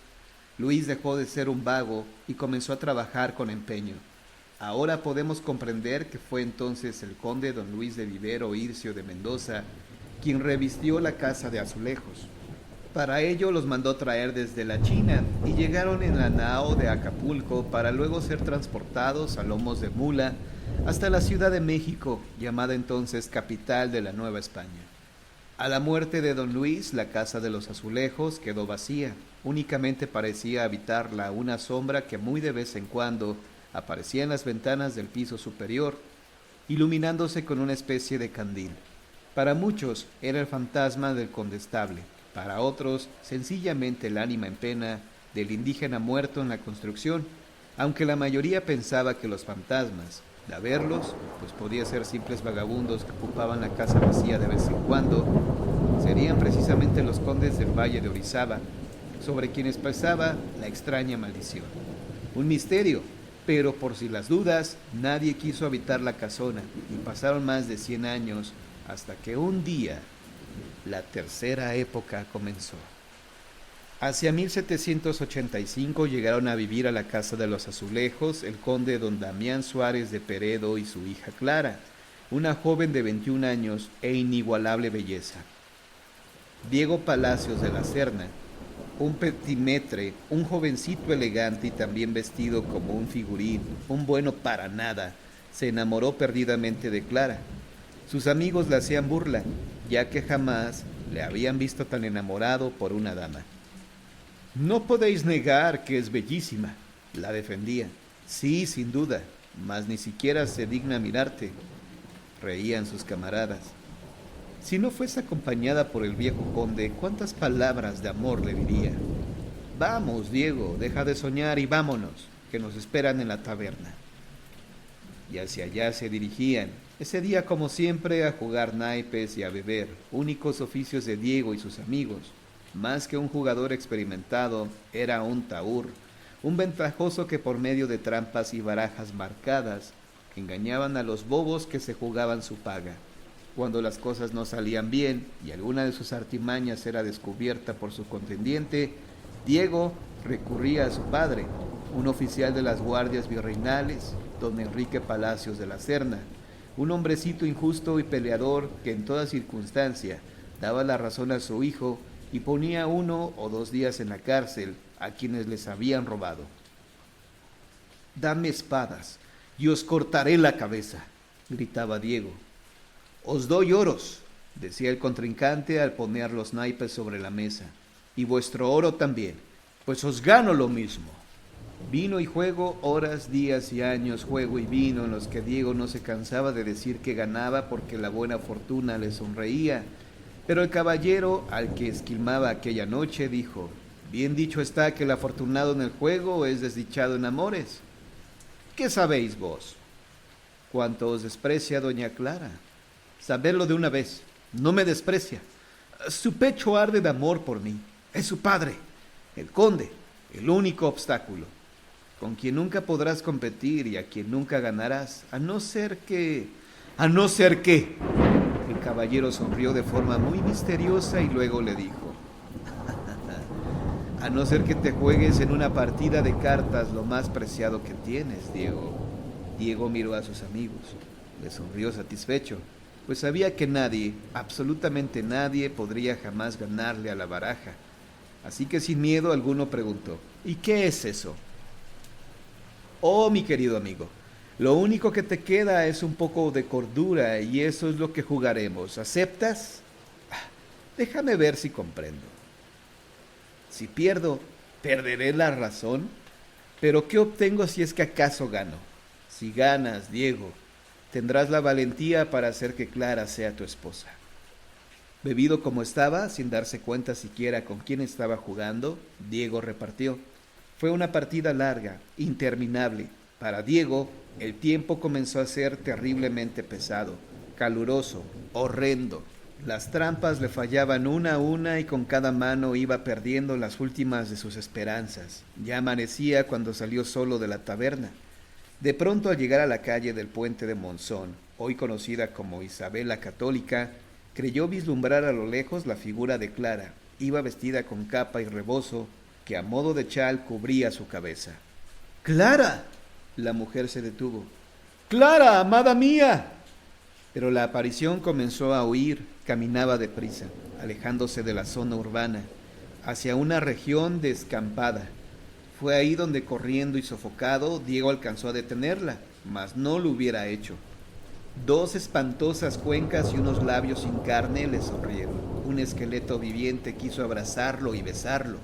Luis dejó de ser un vago y comenzó a trabajar con empeño. Ahora podemos comprender que fue entonces el conde don Luis de Vivero Ircio de Mendoza quien revistió la casa de azulejos. Para ello los mandó traer desde la China y llegaron en la nao de Acapulco para luego ser transportados a lomos de mula hasta la Ciudad de México, llamada entonces capital de la Nueva España. A la muerte de don Luis, la casa de los azulejos quedó vacía. Únicamente parecía habitarla una sombra que muy de vez en cuando aparecía en las ventanas del piso superior, iluminándose con una especie de candil. Para muchos era el fantasma del condestable, para otros sencillamente el ánima en pena del indígena muerto en la construcción, aunque la mayoría pensaba que los fantasmas, de verlos, pues podía ser simples vagabundos que ocupaban la casa vacía de vez en cuando, serían precisamente los condes del Valle de Orizaba, sobre quienes pesaba la extraña maldición. Un misterio, pero por si las dudas, nadie quiso habitar la casona y pasaron más de 100 años hasta que un día la tercera época comenzó. Hacia 1785 llegaron a vivir a la casa de los azulejos el conde don Damián Suárez de Peredo y su hija Clara, una joven de 21 años e inigualable belleza. Diego Palacios de la Serna, un petimetre, un jovencito elegante y también vestido como un figurín, un bueno para nada, se enamoró perdidamente de Clara. Sus amigos le hacían burla, ya que jamás le habían visto tan enamorado por una dama. No podéis negar que es bellísima, la defendía. Sí, sin duda, mas ni siquiera se digna mirarte, reían sus camaradas. Si no fuese acompañada por el viejo conde, ¿cuántas palabras de amor le diría? Vamos, Diego, deja de soñar y vámonos, que nos esperan en la taberna. Y hacia allá se dirigían, ese día como siempre a jugar naipes y a beber, únicos oficios de Diego y sus amigos. Más que un jugador experimentado, era un taur, un ventajoso que por medio de trampas y barajas marcadas, engañaban a los bobos que se jugaban su paga. Cuando las cosas no salían bien y alguna de sus artimañas era descubierta por su contendiente, Diego recurría a su padre, un oficial de las guardias virreinales, don Enrique Palacios de la Serna, un hombrecito injusto y peleador que en toda circunstancia daba la razón a su hijo y ponía 1 o 2 días en la cárcel a quienes les habían robado. «Dame espadas y os cortaré la cabeza», gritaba Diego. «Os doy oros», decía el contrincante al poner los naipes sobre la mesa, «y vuestro oro también, pues os gano lo mismo». Vino y juego, horas, días y años, juego y vino, en los que Diego no se cansaba de decir que ganaba porque la buena fortuna le sonreía. Pero el caballero al que esquilmaba aquella noche dijo: «Bien dicho está que el afortunado en el juego es desdichado en amores. ¿Qué sabéis vos? Cuánto os desprecia doña Clara. Sabedlo de una vez, no me desprecia. Su pecho arde de amor por mí. Es su padre, el conde, el único obstáculo, con quien nunca podrás competir y a quien nunca ganarás, a no ser que... El caballero sonrió de forma muy misteriosa y luego le dijo: «A no ser que te juegues en una partida de cartas lo más preciado que tienes, Diego». Diego miró a sus amigos. Le sonrió satisfecho, pues sabía que nadie, absolutamente nadie, podría jamás ganarle a la baraja. Así que sin miedo alguno preguntó: «¿Y qué es eso?». «Oh, mi querido amigo, lo único que te queda es un poco de cordura y eso es lo que jugaremos. ¿Aceptas?». «Déjame ver si comprendo». «Si pierdo, ¿perderé la razón? Pero ¿qué obtengo si es que acaso gano?». «Si ganas, Diego, tendrás la valentía para hacer que Clara sea tu esposa». Bebido como estaba, sin darse cuenta siquiera con quién estaba jugando, Diego repartió. Fue una partida larga, interminable. Para Diego, el tiempo comenzó a ser terriblemente pesado, caluroso, horrendo. Las trampas le fallaban una a una y con cada mano iba perdiendo las últimas de sus esperanzas. Ya amanecía cuando salió solo de la taberna. De pronto, al llegar a la calle del Puente de Monzón, hoy conocida como Isabel la Católica, creyó vislumbrar a lo lejos la figura de Clara. Iba vestida con capa y rebozo que a modo de chal cubría su cabeza. «¡Clara!». La mujer se detuvo. «¡Clara, amada mía!». Pero la aparición comenzó a huir, caminaba deprisa, alejándose de la zona urbana, hacia una región descampada. Fue ahí donde, corriendo y sofocado, Diego alcanzó a detenerla, mas no lo hubiera hecho. Dos espantosas cuencas y unos labios sin carne le sonrieron. Un esqueleto viviente quiso abrazarlo y besarlo.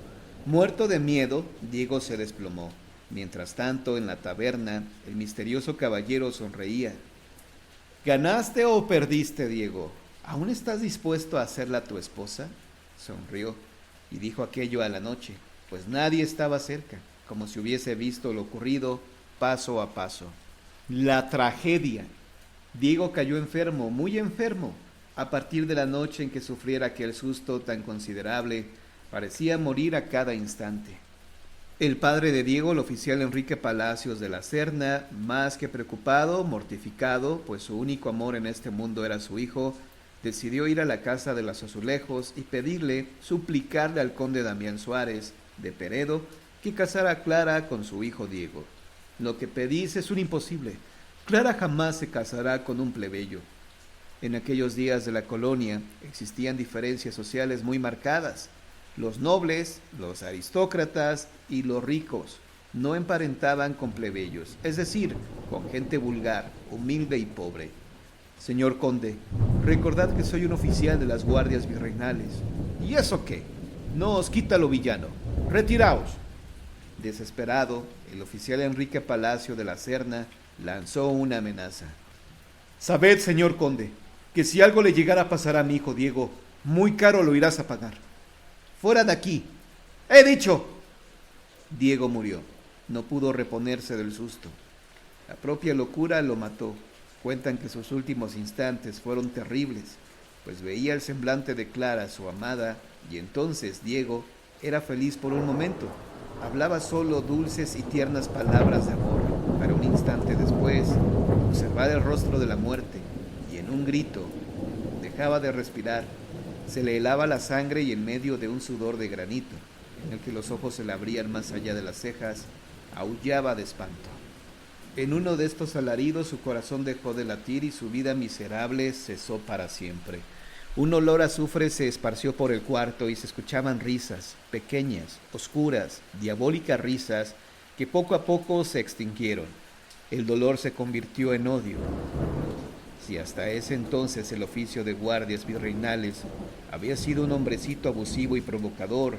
Muerto de miedo, Diego se desplomó. Mientras tanto, en la taberna, el misterioso caballero sonreía. «¿Ganaste o perdiste, Diego? ¿Aún estás dispuesto a hacerla tu esposa?». Sonrió y dijo aquello a la noche, pues nadie estaba cerca, como si hubiese visto lo ocurrido paso a paso. La tragedia. Diego cayó enfermo, muy enfermo. A partir de la noche en que sufriera aquel susto tan considerable, parecía morir a cada instante. El padre de Diego, el oficial Enrique Palacios de la Serna, más que preocupado, mortificado, pues su único amor en este mundo era su hijo, decidió ir a la casa de los Azulejos y pedirle, suplicarle al conde Damián Suárez, de Peredo, que casara a Clara con su hijo Diego. «Lo que pedís es un imposible. Clara jamás se casará con un plebeyo». En aquellos días de la colonia existían diferencias sociales muy marcadas. Los nobles, los aristócratas y los ricos no emparentaban con plebeyos, es decir, con gente vulgar, humilde y pobre. «Señor conde, recordad que soy un oficial de las guardias virreinales». «¿Y eso qué? No os quita lo villano. Retiraos». Desesperado, el oficial Enrique Palacio de la Serna lanzó una amenaza. «Sabed, señor conde, que si algo le llegara a pasar a mi hijo Diego, muy caro lo irás a pagar». «Fuera de aquí». «He dicho». Diego murió. No pudo reponerse del susto. La propia locura lo mató. Cuentan que sus últimos instantes fueron terribles, pues veía el semblante de Clara, su amada, y entonces Diego era feliz por un momento. Hablaba solo dulces y tiernas palabras de amor, pero un instante después observaba el rostro de la muerte y en un grito dejaba de respirar. Se le helaba la sangre y en medio de un sudor de granito, en el que los ojos se le abrían más allá de las cejas, aullaba de espanto. En uno de estos alaridos su corazón dejó de latir y su vida miserable cesó para siempre. Un olor a azufre se esparció por el cuarto y se escuchaban risas, pequeñas, oscuras, diabólicas risas, que poco a poco se extinguieron. El dolor se convirtió en odio. Si hasta ese entonces el oficio de guardias virreinales había sido un hombrecito abusivo y provocador,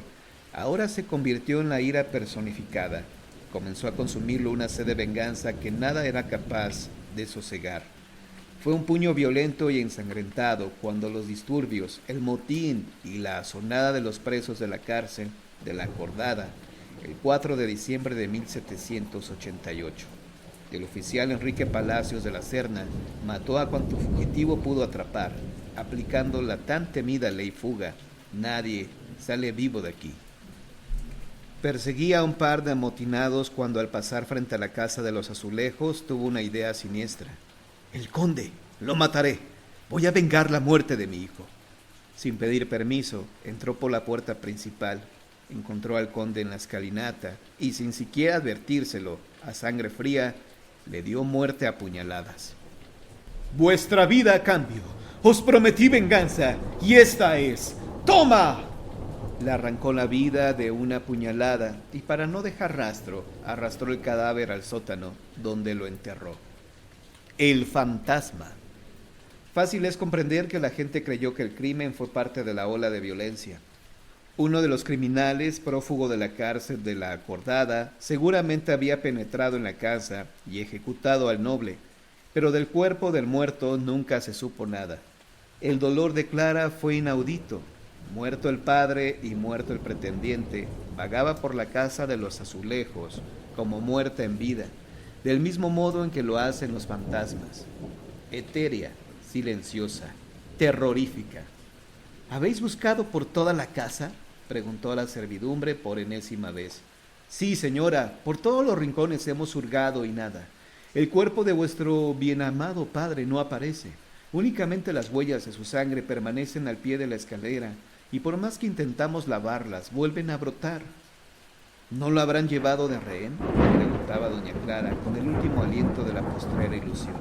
ahora se convirtió en la ira personificada. Comenzó a consumirlo una sed de venganza que nada era capaz de sosegar. Fue un puño violento y ensangrentado cuando los disturbios, el motín y la azonada de los presos de la cárcel de la Acordada, el 4 de diciembre de 1788. El oficial Enrique Palacios de la Serna mató a cuanto fugitivo pudo atrapar, aplicando la tan temida ley fuga. Nadie sale vivo de aquí. Perseguía a un par de amotinados cuando al pasar frente a la casa de los Azulejos tuvo una idea siniestra. El conde, lo mataré. Voy a vengar la muerte de mi hijo. Sin pedir permiso, entró por la puerta principal. Encontró al conde en la escalinata y sin siquiera advertírselo, a sangre fría, le dio muerte a puñaladas. Vuestra vida a cambio. Os prometí venganza y esta es. ¡Toma! Le arrancó la vida de una puñalada y para no dejar rastro, arrastró el cadáver al sótano, donde lo enterró. El fantasma. Fácil es comprender que la gente creyó que el crimen fue parte de la ola de violencia. Uno de los criminales, prófugo de la cárcel de la Acordada, seguramente había penetrado en la casa y ejecutado al noble, pero del cuerpo del muerto nunca se supo nada. El dolor de Clara fue inaudito. Muerto el padre y muerto el pretendiente, vagaba por la casa de los Azulejos, como muerta en vida, del mismo modo en que lo hacen los fantasmas. Etérea, silenciosa, terrorífica. ¿Habéis buscado por toda la casa?, preguntó a la servidumbre por enésima vez. Sí, señora, por todos los rincones hemos hurgado y nada. El cuerpo de vuestro bien amado padre no aparece. Únicamente las huellas de su sangre permanecen al pie de la escalera, y por más que intentamos lavarlas, vuelven a brotar. ¿No lo habrán llevado de rehén?, preguntaba doña Clara, con el último aliento de la postrera ilusión.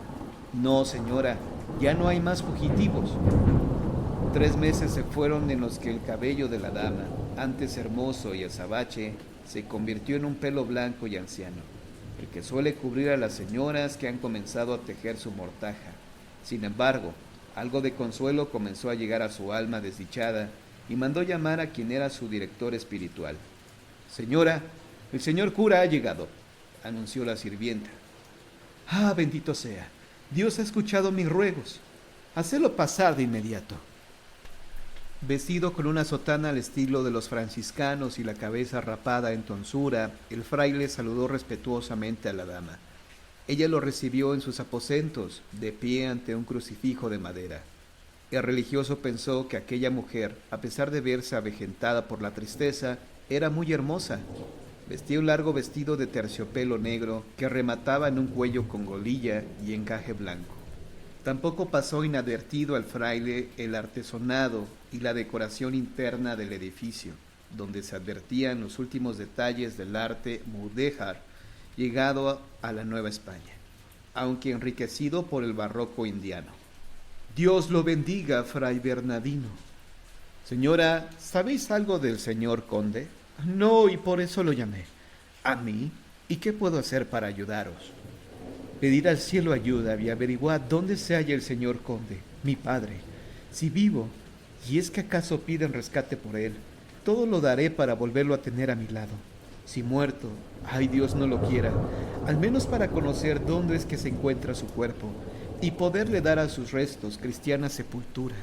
No, señora, ya no hay más fugitivos. 3 meses se fueron en los que el cabello de la dama, antes hermoso y azabache, se convirtió en un pelo blanco y anciano, el que suele cubrir a las señoras que han comenzado a tejer su mortaja. Sin embargo, algo de consuelo comenzó a llegar a su alma desdichada y mandó llamar a quien era su director espiritual. Señora, el señor cura ha llegado, anunció la sirvienta. Ah, bendito sea, Dios ha escuchado mis ruegos. Hacedlo pasar de inmediato. Vestido con una sotana al estilo de los franciscanos y la cabeza rapada en tonsura, el fraile saludó respetuosamente a la dama. Ella lo recibió en sus aposentos, de pie ante un crucifijo de madera. El religioso pensó que aquella mujer, a pesar de verse avejentada por la tristeza, era muy hermosa. Vestía un largo vestido de terciopelo negro que remataba en un cuello con golilla y encaje blanco. Tampoco pasó inadvertido al fraile el artesonado y la decoración interna del edificio, donde se advertían los últimos detalles del arte mudéjar llegado a la Nueva España, aunque enriquecido por el barroco indiano. Dios lo bendiga, fray Bernardino. Señora, ¿sabéis algo del señor conde? No, y por eso lo llamé. ¿A mí? ¿Y qué puedo hacer para ayudaros? Pedir al cielo ayuda y averiguar dónde se halla el señor conde, mi padre. Si vivo, y es que acaso piden rescate por él, todo lo daré para volverlo a tener a mi lado. Si muerto, ay Dios no lo quiera, al menos para conocer dónde es que se encuentra su cuerpo y poderle dar a sus restos cristiana sepultura.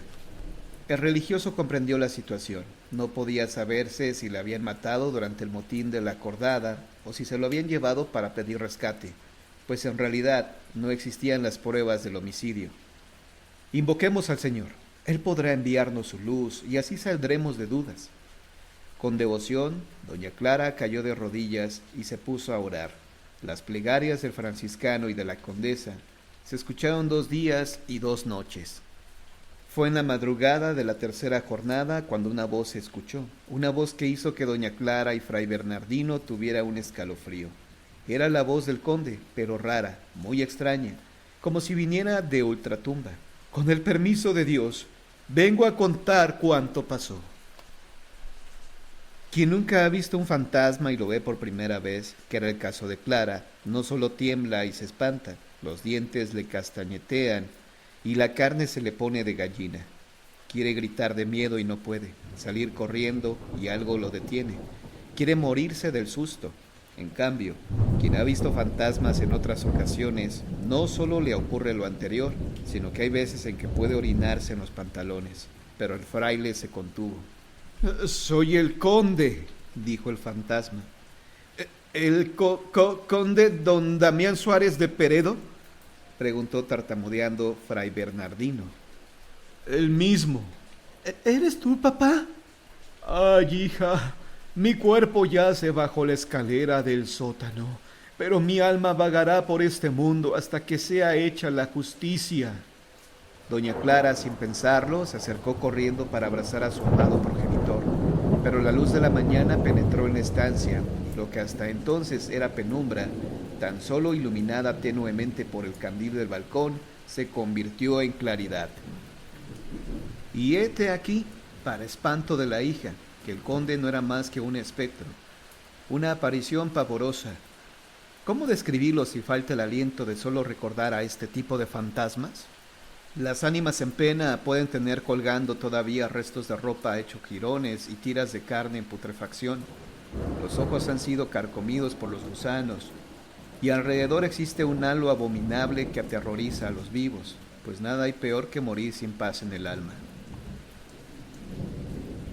El religioso comprendió la situación. No podía saberse si le habían matado durante el motín de la Acordada o si se lo habían llevado para pedir rescate, pues en realidad no existían las pruebas del homicidio. Invoquemos al Señor. Él podrá enviarnos su luz y así saldremos de dudas. Con devoción, doña Clara cayó de rodillas y se puso a orar. Las plegarias del franciscano y de la condesa se escucharon 2 días y 2 noches. Fue en la madrugada de la tercera jornada cuando una voz se escuchó, una voz que hizo que doña Clara y fray Bernardino tuviera un escalofrío. Era la voz del conde, pero rara, muy extraña, como si viniera de ultratumba. Con el permiso de Dios, Vengo a contar cuánto pasó. Quien nunca ha visto un fantasma y lo ve por primera vez, que era el caso de Clara, no solo tiembla y se espanta, los dientes le castañetean y la carne se le pone de gallina. Quiere gritar de miedo y no puede, salir corriendo y algo lo detiene. Quiere morirse del susto. En cambio, quien ha visto fantasmas en otras ocasiones, no solo le ocurre lo anterior, sino que hay veces en que puede orinarse en los pantalones. Pero el fraile se contuvo. «Soy el conde», dijo el fantasma. «¿El conde don Damián Suárez de Peredo?», preguntó tartamudeando fray Bernardino. «El mismo». «¿Eres tú, papá?». «Ay, hija, mi cuerpo yace bajo la escalera del sótano, pero mi alma vagará por este mundo hasta que sea hecha la justicia». Doña Clara, sin pensarlo, se acercó corriendo para abrazar a su amado progenitor, pero la luz de la mañana penetró en la estancia, y lo que hasta entonces era penumbra, tan solo iluminada tenuemente por el candil del balcón, se convirtió en claridad. Y hete aquí, para espanto de la hija, que el conde no era más que un espectro, una aparición pavorosa. ¿Cómo describirlo si falta el aliento de solo recordar a este tipo de fantasmas? Las ánimas en pena pueden tener colgando todavía restos de ropa hecho jirones y tiras de carne en putrefacción. Los ojos han sido carcomidos por los gusanos, y alrededor existe un halo abominable que aterroriza a los vivos, pues nada hay peor que morir sin paz en el alma.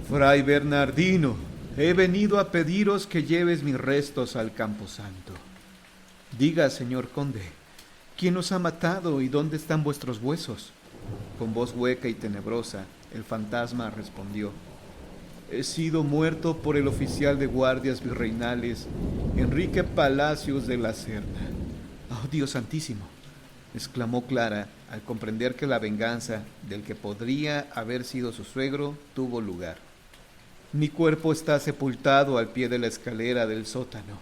«Fray Bernardino, he venido a pediros que lleves mis restos al camposanto». «Diga, señor conde, ¿quién os ha matado y dónde están vuestros huesos?». Con voz hueca y tenebrosa, el fantasma respondió: «He sido muerto por el oficial de guardias virreinales, Enrique Palacios de la Serna». «Oh, Dios santísimo», exclamó Clara, al comprender que la venganza del que podría haber sido su suegro tuvo lugar. «Mi cuerpo está sepultado al pie de la escalera del sótano.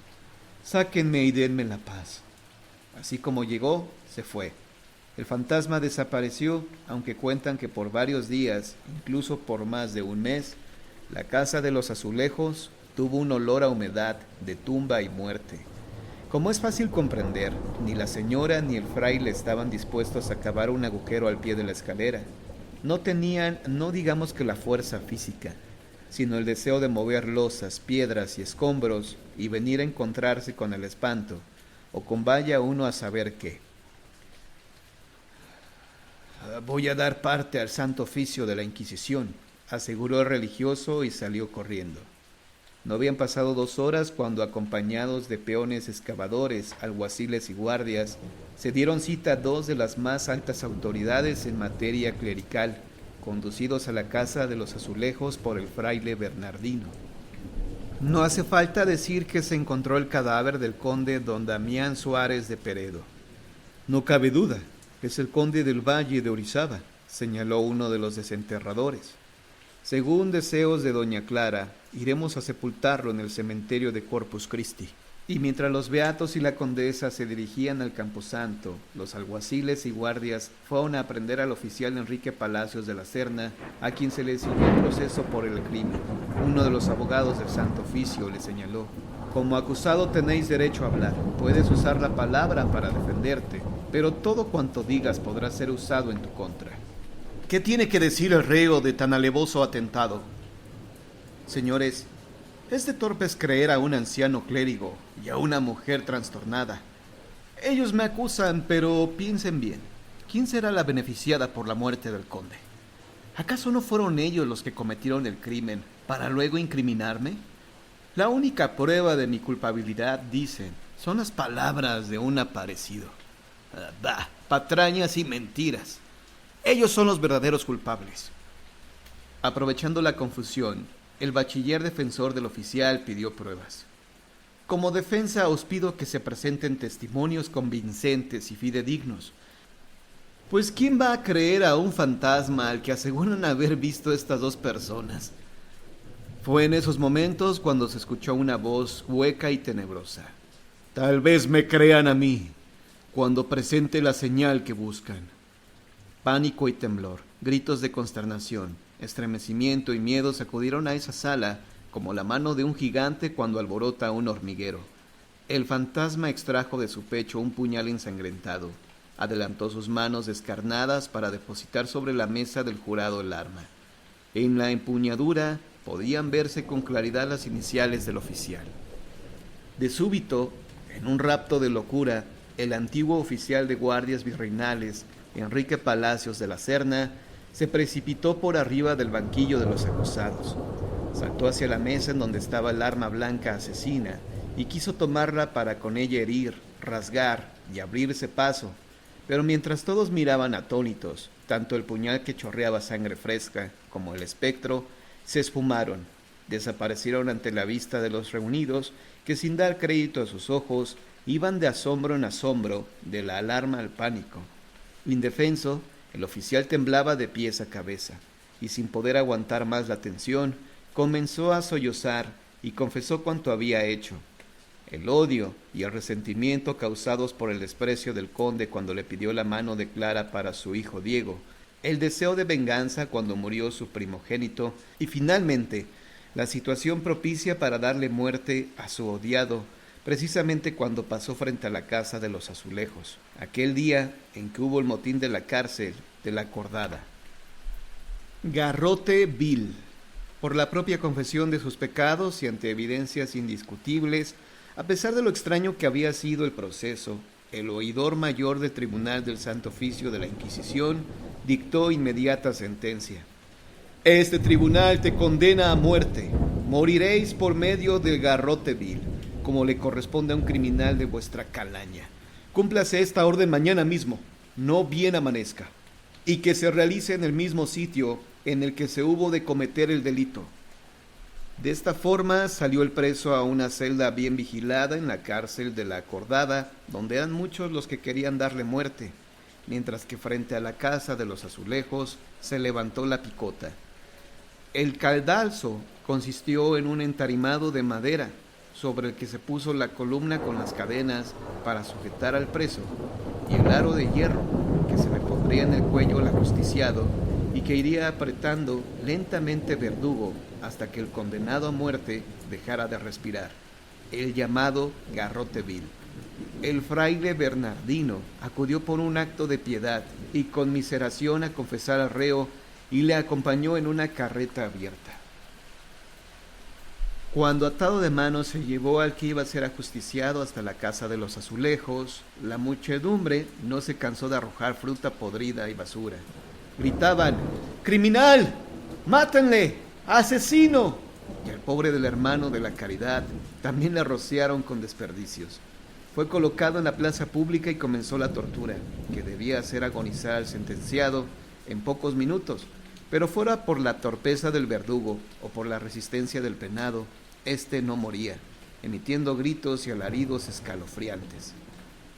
Sáquenme y denme la paz». Así como llegó, se fue. El fantasma desapareció, aunque cuentan que por varios días, incluso por más de un mes, la casa de los azulejos tuvo un olor a humedad, de tumba y muerte. Como es fácil comprender, ni la señora ni el fraile estaban dispuestos a cavar un agujero al pie de la escalera. No tenían, no digamos que la fuerza física, sino el deseo de mover losas, piedras y escombros y venir a encontrarse con el espanto, o con vaya uno a saber qué. «Voy a dar parte al santo oficio de la Inquisición», aseguró el religioso y salió corriendo. No habían pasado 2 horas cuando, acompañados de peones excavadores, alguaciles y guardias, se dieron cita a 2 de las más altas autoridades en materia clerical, conducidos a la casa de los azulejos por el fraile Bernardino. No hace falta decir que se encontró el cadáver del conde don Damián Suárez de Peredo. «No cabe duda, es el conde del Valle de Orizaba», señaló uno de los desenterradores. «Según deseos de doña Clara, iremos a sepultarlo en el cementerio de Corpus Christi». Y mientras los beatos y la condesa se dirigían al camposanto, los alguaciles y guardias fueron a prender al oficial Enrique Palacios de la Serna, a quien se le siguió el proceso por el crimen. Uno de los abogados del Santo Oficio le señaló: «Como acusado tenéis derecho a hablar, puedes usar la palabra para defenderte, pero todo cuanto digas podrá ser usado en tu contra». «¿Qué tiene que decir el reo de tan alevoso atentado?». «Señores, es de torpes creer a un anciano clérigo y a una mujer trastornada. Ellos me acusan, pero piensen bien. ¿Quién será la beneficiada por la muerte del conde? ¿Acaso no fueron ellos los que cometieron el crimen para luego incriminarme? La única prueba de mi culpabilidad, dicen, son las palabras de un aparecido. Bah, patrañas y mentiras. Ellos son los verdaderos culpables». Aprovechando la confusión, el bachiller defensor del oficial pidió pruebas. «Como defensa os pido que se presenten testimonios convincentes y fidedignos. Pues ¿quién va a creer a un fantasma al que aseguran haber visto estas 2 personas?». Fue en esos momentos cuando se escuchó una voz hueca y tenebrosa. «Tal vez me crean a mí, cuando presente la señal que buscan». Pánico y temblor, gritos de consternación, estremecimiento y miedo sacudieron a esa sala como la mano de un gigante cuando alborota un hormiguero. El fantasma extrajo de su pecho un puñal ensangrentado. Adelantó sus manos descarnadas para depositar sobre la mesa del jurado el arma. En la empuñadura podían verse con claridad las iniciales del oficial. De súbito, en un rapto de locura, el antiguo oficial de guardias virreinales, Enrique Palacios de la Serna, se precipitó por arriba del banquillo de los acusados. Saltó hacia la mesa en donde estaba el arma blanca asesina y quiso tomarla para con ella herir, rasgar y abrirse paso. Pero mientras todos miraban atónitos, tanto el puñal que chorreaba sangre fresca como el espectro se esfumaron, desaparecieron ante la vista de los reunidos que sin dar crédito a sus ojos iban de asombro en asombro, de la alarma al pánico. Indefenso, el oficial temblaba de pies a cabeza y sin poder aguantar más la tensión, comenzó a sollozar y confesó cuanto había hecho. El odio y el resentimiento causados por el desprecio del conde cuando le pidió la mano de Clara para su hijo Diego, el deseo de venganza cuando murió su primogénito y finalmente la situación propicia para darle muerte a su odiado, precisamente cuando pasó frente a la casa de los Azulejos, aquel día en que hubo el motín de la cárcel de la Acordada. Garrote vil. Por la propia confesión de sus pecados y ante evidencias indiscutibles, a pesar de lo extraño que había sido el proceso, el oidor mayor del Tribunal del Santo Oficio de la Inquisición dictó inmediata sentencia. Este tribunal te condena a muerte. Moriréis por medio del garrote vil, como le corresponde a un criminal de vuestra calaña. Cúmplase esta orden mañana mismo, no bien amanezca, y que se realice en el mismo sitio en el que se hubo de cometer el delito. De esta forma salió el preso a una celda bien vigilada en la cárcel de la Acordada, donde eran muchos los que querían darle muerte, mientras que frente a la casa de los Azulejos se levantó la picota. El caldalzo consistió en un entarimado de madera, sobre el que se puso la columna con las cadenas para sujetar al preso, y el aro de hierro que se le pondría en el cuello al ajusticiado y que iría apretando lentamente Verdugo hasta que el condenado a muerte dejara de respirar, el llamado garrote vil. El fraile Bernardino acudió por un acto de piedad y conmiseración a confesar al reo y le acompañó en una carreta abierta. Cuando atado de manos se llevó al que iba a ser ajusticiado hasta la casa de los Azulejos, la muchedumbre no se cansó de arrojar fruta podrida y basura. Gritaban: ¡criminal! ¡Mátenle! ¡Asesino! Y al pobre del hermano de la caridad también le rociaron con desperdicios. Fue colocado en la plaza pública y comenzó la tortura, que debía hacer agonizar al sentenciado en pocos minutos, pero fuera por la torpeza del verdugo o por la resistencia del penado, éste no moría, emitiendo gritos y alaridos escalofriantes.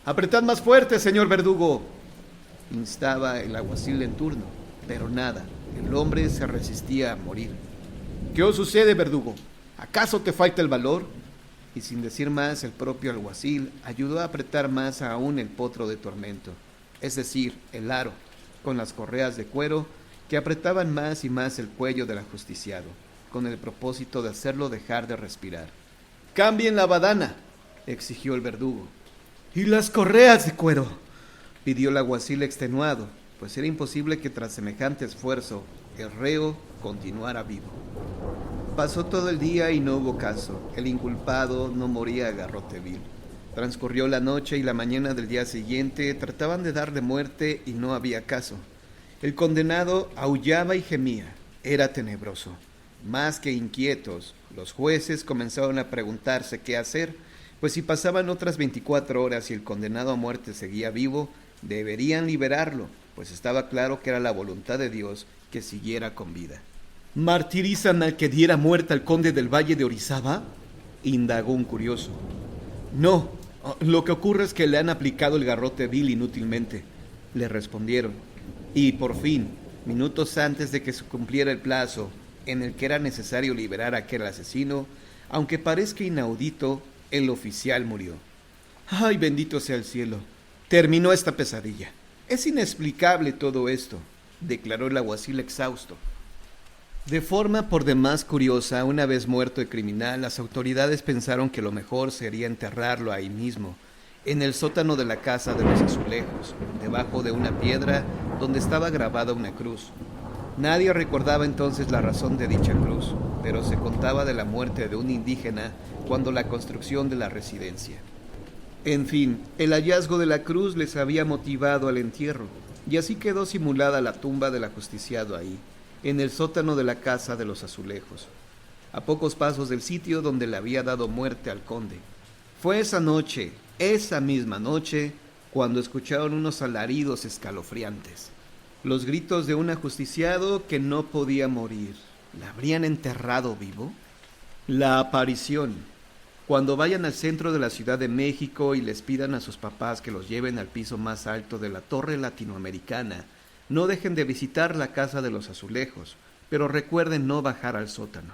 ¡Apretad más fuerte, señor verdugo!, instaba el alguacil en turno, pero nada, el hombre se resistía a morir. ¿Qué os sucede, verdugo? ¿Acaso te falta el valor? Y sin decir más, el propio alguacil ayudó a apretar más aún el potro de tormento, es decir, el aro, con las correas de cuero que apretaban más y más el cuello del ajusticiado, con el propósito de hacerlo dejar de respirar. ¡Cambien la badana!, exigió el verdugo. ¡Y las correas de cuero!, pidió el alguacil extenuado, pues era imposible que tras semejante esfuerzo el reo continuara vivo. Pasó todo el día y no hubo caso. El inculpado no moría a garrote vil. Transcurrió la noche y la mañana del día siguiente trataban de darle muerte y no había caso. El condenado aullaba y gemía. Era tenebroso. Más que inquietos, los jueces comenzaron a preguntarse qué hacer, pues si pasaban otras 24 horas y el condenado a muerte seguía vivo, deberían liberarlo, pues estaba claro que era la voluntad de Dios que siguiera con vida. ¿Martirizan al que diera muerte al conde del Valle de Orizaba?, indagó un curioso. No, lo que ocurre es que le han aplicado el garrote vil inútilmente, le respondieron. Y por fin, minutos antes de que se cumpliera el plazo en el que era necesario liberar a aquel asesino, aunque parezca inaudito, el oficial murió. ¡Ay, bendito sea el cielo! Terminó esta pesadilla. Es inexplicable todo esto, declaró el alguacil exhausto. De forma por demás curiosa, una vez muerto el criminal, las autoridades pensaron que lo mejor sería enterrarlo ahí mismo, en el sótano de la casa de los Azulejos, debajo de una piedra donde estaba grabada una cruz. Nadie recordaba entonces la razón de dicha cruz, pero se contaba de la muerte de un indígena cuando la construcción de la residencia. En fin, el hallazgo de la cruz les había motivado al entierro, y así quedó simulada la tumba del ajusticiado ahí, en el sótano de la casa de los Azulejos, a pocos pasos del sitio donde le había dado muerte al conde. Fue esa misma noche, cuando escucharon unos alaridos escalofriantes, los gritos de un ajusticiado que no podía morir. ¿La habrían enterrado vivo? La aparición. Cuando vayan al centro de la Ciudad de México y les pidan a sus papás que los lleven al piso más alto de la Torre Latinoamericana, no dejen de visitar la casa de los Azulejos, pero recuerden no bajar al sótano.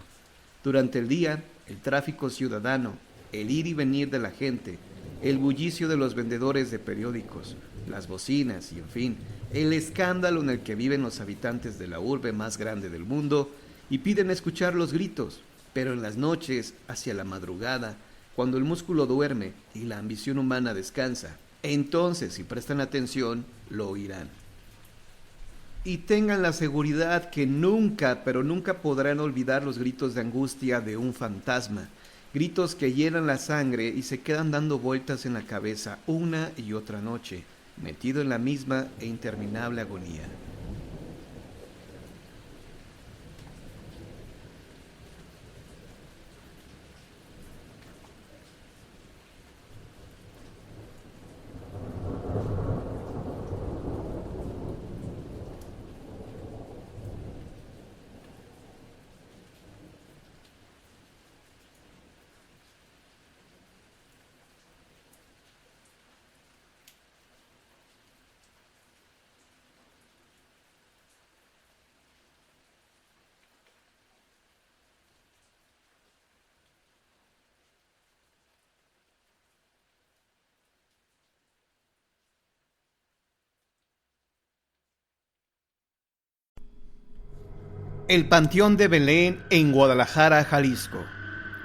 Durante el día, el tráfico ciudadano, el ir y venir de la gente, el bullicio de los vendedores de periódicos, las bocinas y, en fin, el escándalo en el que viven los habitantes de la urbe más grande del mundo y piden escuchar los gritos, pero en las noches, hacia la madrugada, cuando el músculo duerme y la ambición humana descansa, entonces, si prestan atención, lo oirán. Y tengan la seguridad que nunca, pero nunca podrán olvidar los gritos de angustia de un fantasma, gritos que hielan la sangre y se quedan dando vueltas en la cabeza una y otra noche, metido en la misma e interminable agonía. El Panteón de Belén en Guadalajara, Jalisco.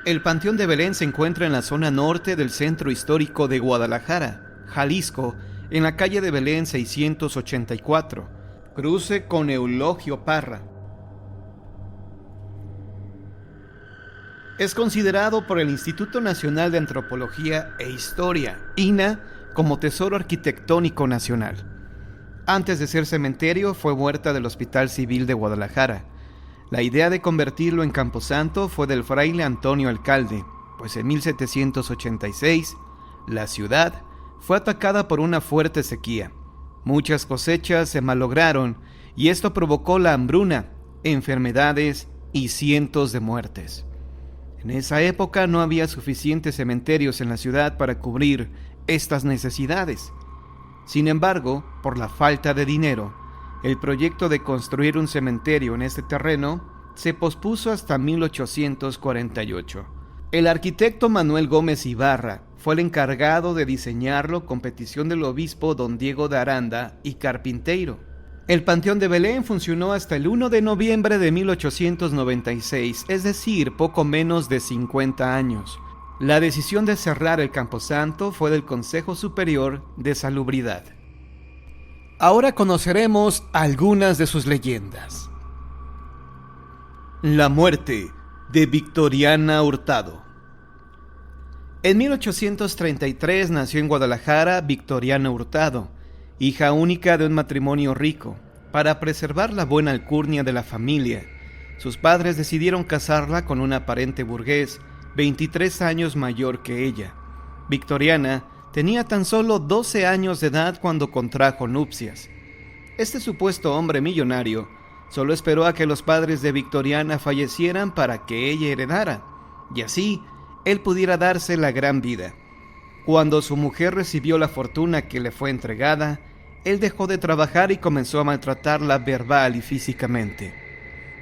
El Panteón de Belén se encuentra en la zona norte del centro histórico de Guadalajara, Jalisco, en la calle de Belén 684, cruce con Eulogio Parra. Es considerado por el Instituto Nacional de Antropología e Historia, INAH, como Tesoro Arquitectónico Nacional. Antes de ser cementerio, fue huerta del Hospital Civil de Guadalajara. La idea de convertirlo en camposanto fue del fraile Antonio Alcalde, pues en 1786 la ciudad fue atacada por una fuerte sequía. Muchas cosechas se malograron y esto provocó la hambruna, enfermedades y cientos de muertes. En esa época no había suficientes cementerios en la ciudad para cubrir estas necesidades. Sin embargo, por la falta de dinero, el proyecto de construir un cementerio en este terreno se pospuso hasta 1848. El arquitecto Manuel Gómez Ibarra fue el encargado de diseñarlo con petición del obispo don Diego de Aranda y Carpinteiro. El Panteón de Belén funcionó hasta el 1 de noviembre de 1896, es decir, poco menos de 50 años. La decisión de cerrar el camposanto fue del Consejo Superior de Salubridad. Ahora conoceremos algunas de sus leyendas. La muerte de Victoriana Hurtado. En 1833 nació en Guadalajara Victoriana Hurtado, hija única de un matrimonio rico. Para preservar la buena alcurnia de la familia, sus padres decidieron casarla con un aparente burgués 23 años mayor que ella. Victoriana tenía tan solo 12 años de edad cuando contrajo nupcias. Este supuesto hombre millonario solo esperó a que los padres de Victoriana fallecieran para que ella heredara, y así él pudiera darse la gran vida. Cuando su mujer recibió la fortuna que le fue entregada, él dejó de trabajar y comenzó a maltratarla verbal y físicamente.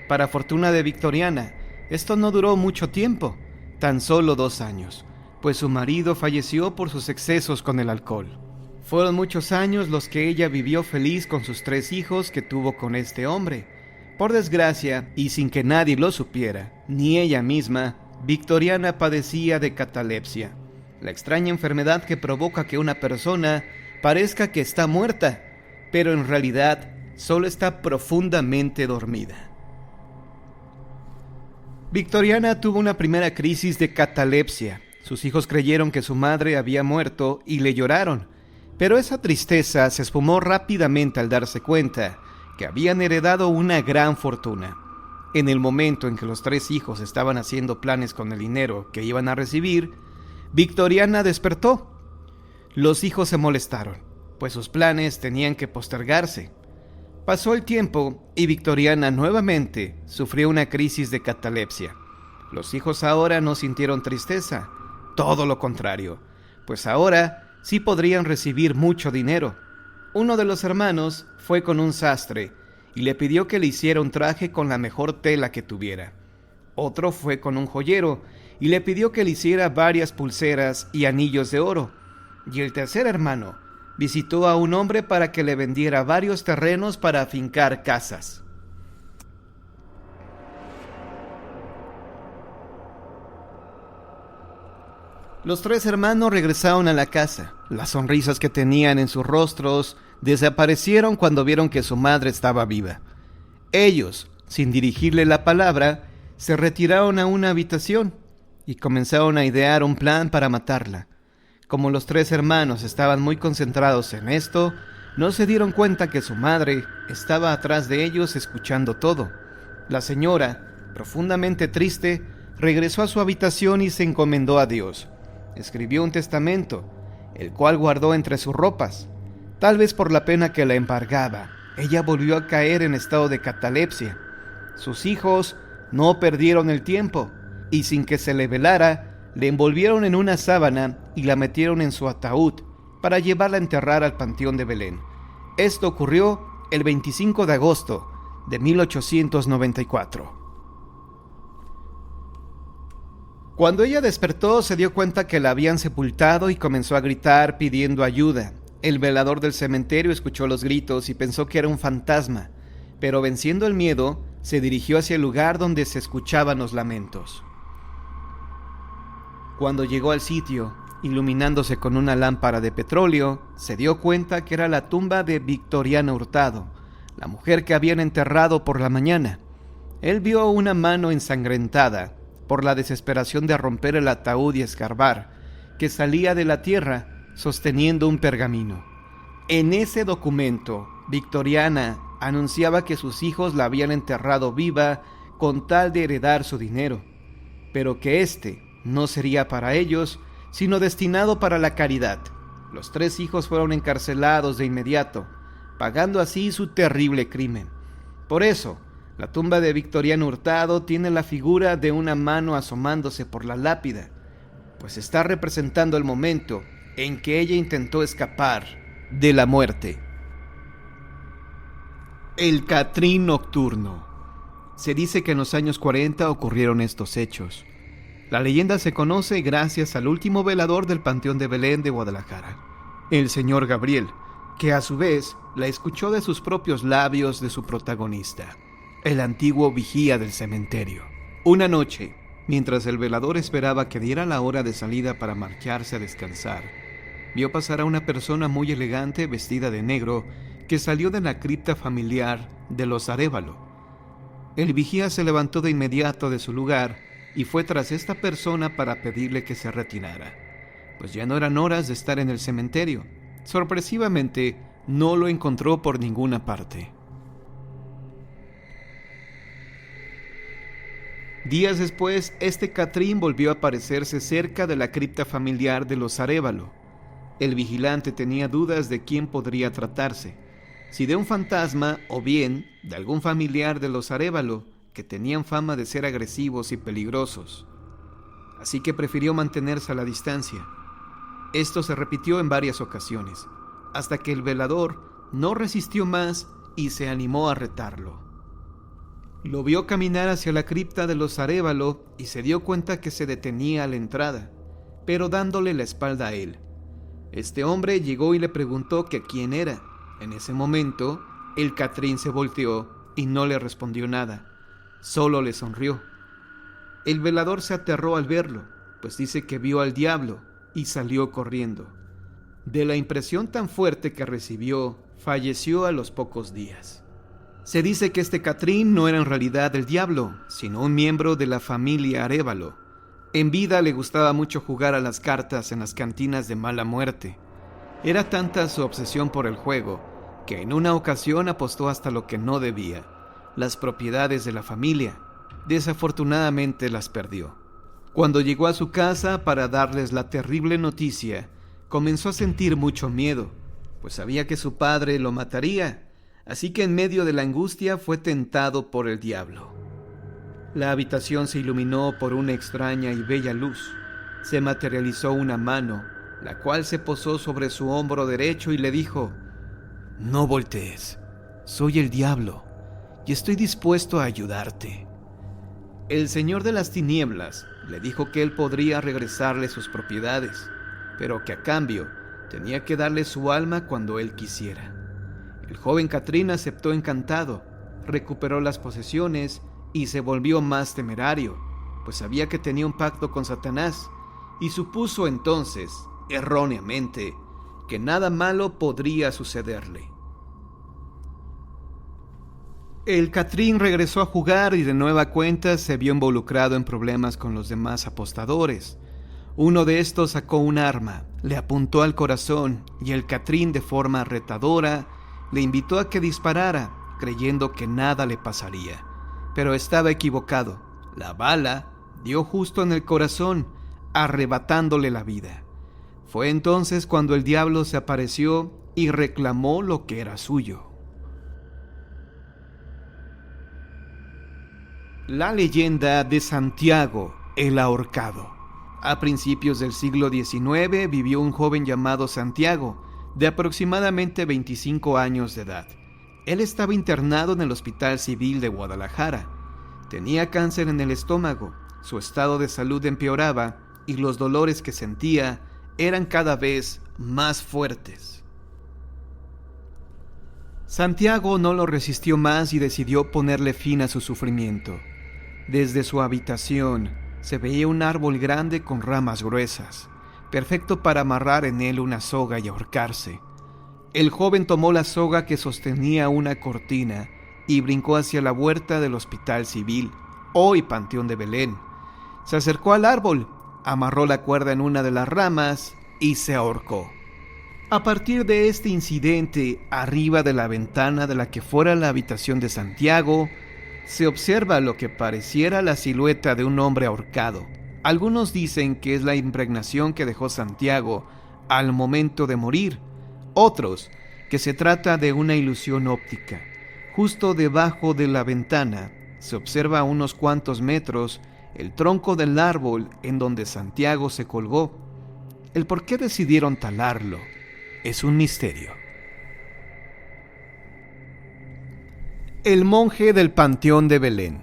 Para fortuna de Victoriana, esto no duró mucho tiempo, tan solo 2 años, pues su marido falleció por sus excesos con el alcohol. Fueron muchos años los que ella vivió feliz con sus 3 hijos que tuvo con este hombre. Por desgracia, y sin que nadie lo supiera, ni ella misma, Victoriana padecía de catalepsia, la extraña enfermedad que provoca que una persona parezca que está muerta, pero en realidad solo está profundamente dormida. Victoriana tuvo una primera crisis de catalepsia. Sus hijos creyeron que su madre había muerto y le lloraron, pero esa tristeza se esfumó rápidamente al darse cuenta que habían heredado una gran fortuna. En el momento en que los 3 hijos estaban haciendo planes con el dinero que iban a recibir, Victoriana despertó. Los hijos se molestaron, pues sus planes tenían que postergarse. Pasó el tiempo y Victoriana nuevamente sufrió una crisis de catalepsia. Los hijos ahora no sintieron tristeza, todo lo contrario, pues ahora sí podrían recibir mucho dinero. Uno de los hermanos fue con un sastre y le pidió que le hiciera un traje con la mejor tela que tuviera. Otro fue con un joyero y le pidió que le hiciera varias pulseras y anillos de oro. Y el tercer hermano visitó a un hombre para que le vendiera varios terrenos para afincar casas. Los 3 hermanos regresaron a la casa. Las sonrisas que tenían en sus rostros desaparecieron cuando vieron que su madre estaba viva. Ellos, sin dirigirle la palabra, se retiraron a una habitación y comenzaron a idear un plan para matarla. Como los 3 hermanos estaban muy concentrados en esto, no se dieron cuenta que su madre estaba atrás de ellos escuchando todo. La señora, profundamente triste, regresó a su habitación y se encomendó a Dios. Escribió un testamento, el cual guardó entre sus ropas. Tal vez por la pena que la embargaba, ella volvió a caer en estado de catalepsia. Sus hijos no perdieron el tiempo, y sin que se le velara, le envolvieron en una sábana y la metieron en su ataúd para llevarla a enterrar al Panteón de Belén. Esto ocurrió el 25 de agosto de 1894. Cuando ella despertó, se dio cuenta que la habían sepultado y comenzó a gritar pidiendo ayuda. El velador del cementerio escuchó los gritos y pensó que era un fantasma, pero venciendo el miedo, se dirigió hacia el lugar donde se escuchaban los lamentos. Cuando llegó al sitio, iluminándose con una lámpara de petróleo, se dio cuenta que era la tumba de Victoriana Hurtado, la mujer que habían enterrado por la mañana. Él vio una mano ensangrentada por la desesperación de romper el ataúd y escarbar, que salía de la tierra sosteniendo un pergamino. En ese documento, Victoriana anunciaba que sus hijos la habían enterrado viva con tal de heredar su dinero, pero que éste no sería para ellos, sino destinado para la caridad. Los 3 hijos fueron encarcelados de inmediato, pagando así su terrible crimen. Por eso, la tumba de Victoriana Hurtado tiene la figura de una mano asomándose por la lápida, pues está representando el momento en que ella intentó escapar de la muerte. El Catrín nocturno. Se dice que en los años 40 ocurrieron estos hechos. La leyenda se conoce gracias al último velador del Panteón de Belén de Guadalajara, el señor Gabriel, que a su vez la escuchó de sus propios labios de su protagonista, el antiguo vigía del cementerio. Una noche, mientras el velador esperaba que diera la hora de salida para marcharse a descansar, vio pasar a una persona muy elegante vestida de negro que salió de la cripta familiar de los Arévalo. El vigía se levantó de inmediato de su lugar y fue tras esta persona para pedirle que se retirara, pues ya no eran horas de estar en el cementerio. Sorpresivamente, no lo encontró por ninguna parte. Días después, este Catrín volvió a aparecerse cerca de la cripta familiar de los Arévalo. El vigilante tenía dudas de quién podría tratarse, si de un fantasma o bien de algún familiar de los Arévalo, que tenían fama de ser agresivos y peligrosos. Así que prefirió mantenerse a la distancia. Esto se repitió en varias ocasiones, hasta que el velador no resistió más y se animó a retarlo. Lo vio caminar hacia la cripta de los Arévalo y se dio cuenta que se detenía a la entrada, pero dándole la espalda a él. Este hombre llegó y le preguntó que quién era. En ese momento, el Catrín se volteó y no le respondió nada, solo le sonrió. El velador se aterró al verlo, pues dice que vio al diablo y salió corriendo. De la impresión tan fuerte que recibió, falleció a los pocos días. Se dice que este Catrín no era en realidad el diablo, sino un miembro de la familia Arévalo. En vida le gustaba mucho jugar a las cartas en las cantinas de mala muerte. Era tanta su obsesión por el juego, que en una ocasión apostó hasta lo que no debía, las propiedades de la familia. Desafortunadamente las perdió. Cuando llegó a su casa para darles la terrible noticia, comenzó a sentir mucho miedo, pues sabía que su padre lo mataría. Así que en medio de la angustia fue tentado por el diablo. La habitación se iluminó por una extraña y bella luz. Se materializó una mano, la cual se posó sobre su hombro derecho y le dijo: «No voltees, soy el diablo y estoy dispuesto a ayudarte». El señor de las tinieblas le dijo que él podría regresarle sus propiedades, pero que a cambio tenía que darle su alma cuando él quisiera. El joven Catrín aceptó encantado, recuperó las posesiones y se volvió más temerario, pues sabía que tenía un pacto con Satanás y supuso entonces, erróneamente, que nada malo podría sucederle. El Catrín regresó a jugar y de nueva cuenta se vio involucrado en problemas con los demás apostadores. Uno de estos sacó un arma, le apuntó al corazón y el Catrín, de forma retadora, le invitó a que disparara, creyendo que nada le pasaría. Pero estaba equivocado. La bala dio justo en el corazón, arrebatándole la vida. Fue entonces cuando el diablo se apareció y reclamó lo que era suyo. La leyenda de Santiago el Ahorcado. A principios del siglo XIX vivió un joven llamado Santiago, de aproximadamente 25 años de edad. Él estaba internado en el Hospital Civil de Guadalajara. Tenía cáncer en el estómago, su estado de salud empeoraba y los dolores que sentía eran cada vez más fuertes. Santiago no lo resistió más y decidió ponerle fin a su sufrimiento. Desde su habitación se veía un árbol grande con ramas gruesas, perfecto para amarrar en él una soga y ahorcarse. El joven tomó la soga que sostenía una cortina y brincó hacia la huerta del Hospital Civil, hoy Panteón de Belén. Se acercó al árbol, amarró la cuerda en una de las ramas y se ahorcó. A partir de este incidente, arriba de la ventana de la que fuera la habitación de Santiago, se observa lo que pareciera la silueta de un hombre ahorcado. Algunos dicen que es la impregnación que dejó Santiago al momento de morir. Otros, que se trata de una ilusión óptica. Justo debajo de la ventana se observa a unos cuantos metros el tronco del árbol en donde Santiago se colgó. El por qué decidieron talarlo es un misterio. El monje del Panteón de Belén.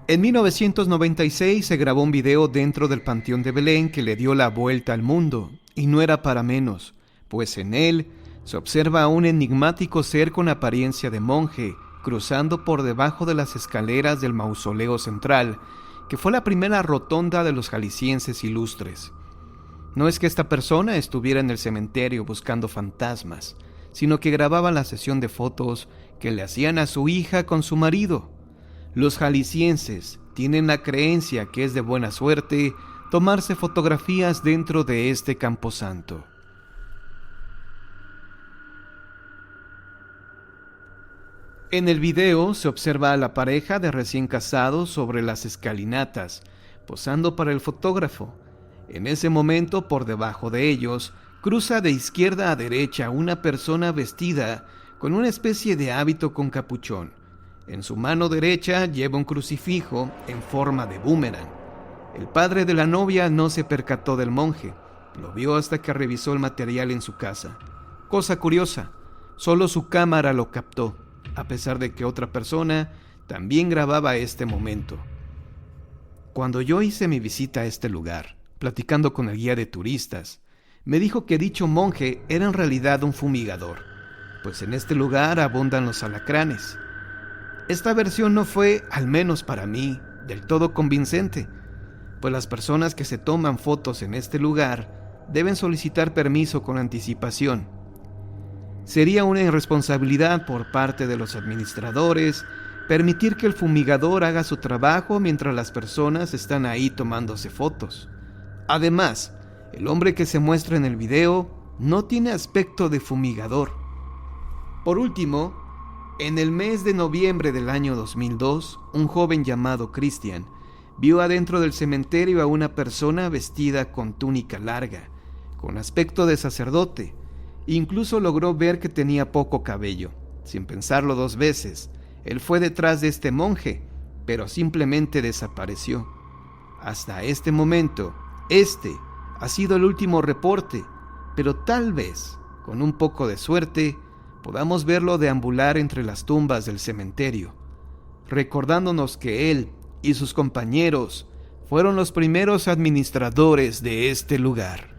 En 1996 se grabó un video dentro del Panteón de Belén que le dio la vuelta al mundo, y no era para menos, pues en él se observa a un enigmático ser con apariencia de monje cruzando por debajo de las escaleras del mausoleo central, que fue la primera rotonda de los jaliscienses ilustres. No es que esta persona estuviera en el cementerio buscando fantasmas, sino que grababa la sesión de fotos que le hacían a su hija con su marido. Los jaliscienses tienen la creencia que es de buena suerte tomarse fotografías dentro de este camposanto. En el video se observa a la pareja de recién casados sobre las escalinatas, posando para el fotógrafo. En ese momento, por debajo de ellos, cruza de izquierda a derecha una persona vestida con una especie de hábito con capuchón. En su mano derecha lleva un crucifijo en forma de boomerang. El padre de la novia no se percató del monje. Lo vio hasta que revisó el material en su casa. Cosa curiosa, solo su cámara lo captó, a pesar de que otra persona también grababa este momento. Cuando yo hice mi visita a este lugar, platicando con el guía de turistas, me dijo que dicho monje era en realidad un fumigador, pues en este lugar abundan los alacranes. Esta versión no fue, al menos para mí, del todo convincente, pues las personas que se toman fotos en este lugar deben solicitar permiso con anticipación. Sería una irresponsabilidad por parte de los administradores permitir que el fumigador haga su trabajo mientras las personas están ahí tomándose fotos. Además, el hombre que se muestra en el video no tiene aspecto de fumigador. Por último, en el mes de noviembre del año 2002, un joven llamado Christian vio adentro del cementerio a una persona vestida con túnica larga, con aspecto de sacerdote. Incluso logró ver que tenía poco cabello. Sin pensarlo dos veces, él fue detrás de este monje, pero simplemente desapareció. Hasta este momento, este ha sido el último reporte, pero tal vez, con un poco de suerte, podamos verlo deambular entre las tumbas del cementerio, recordándonos que él y sus compañeros fueron los primeros administradores de este lugar.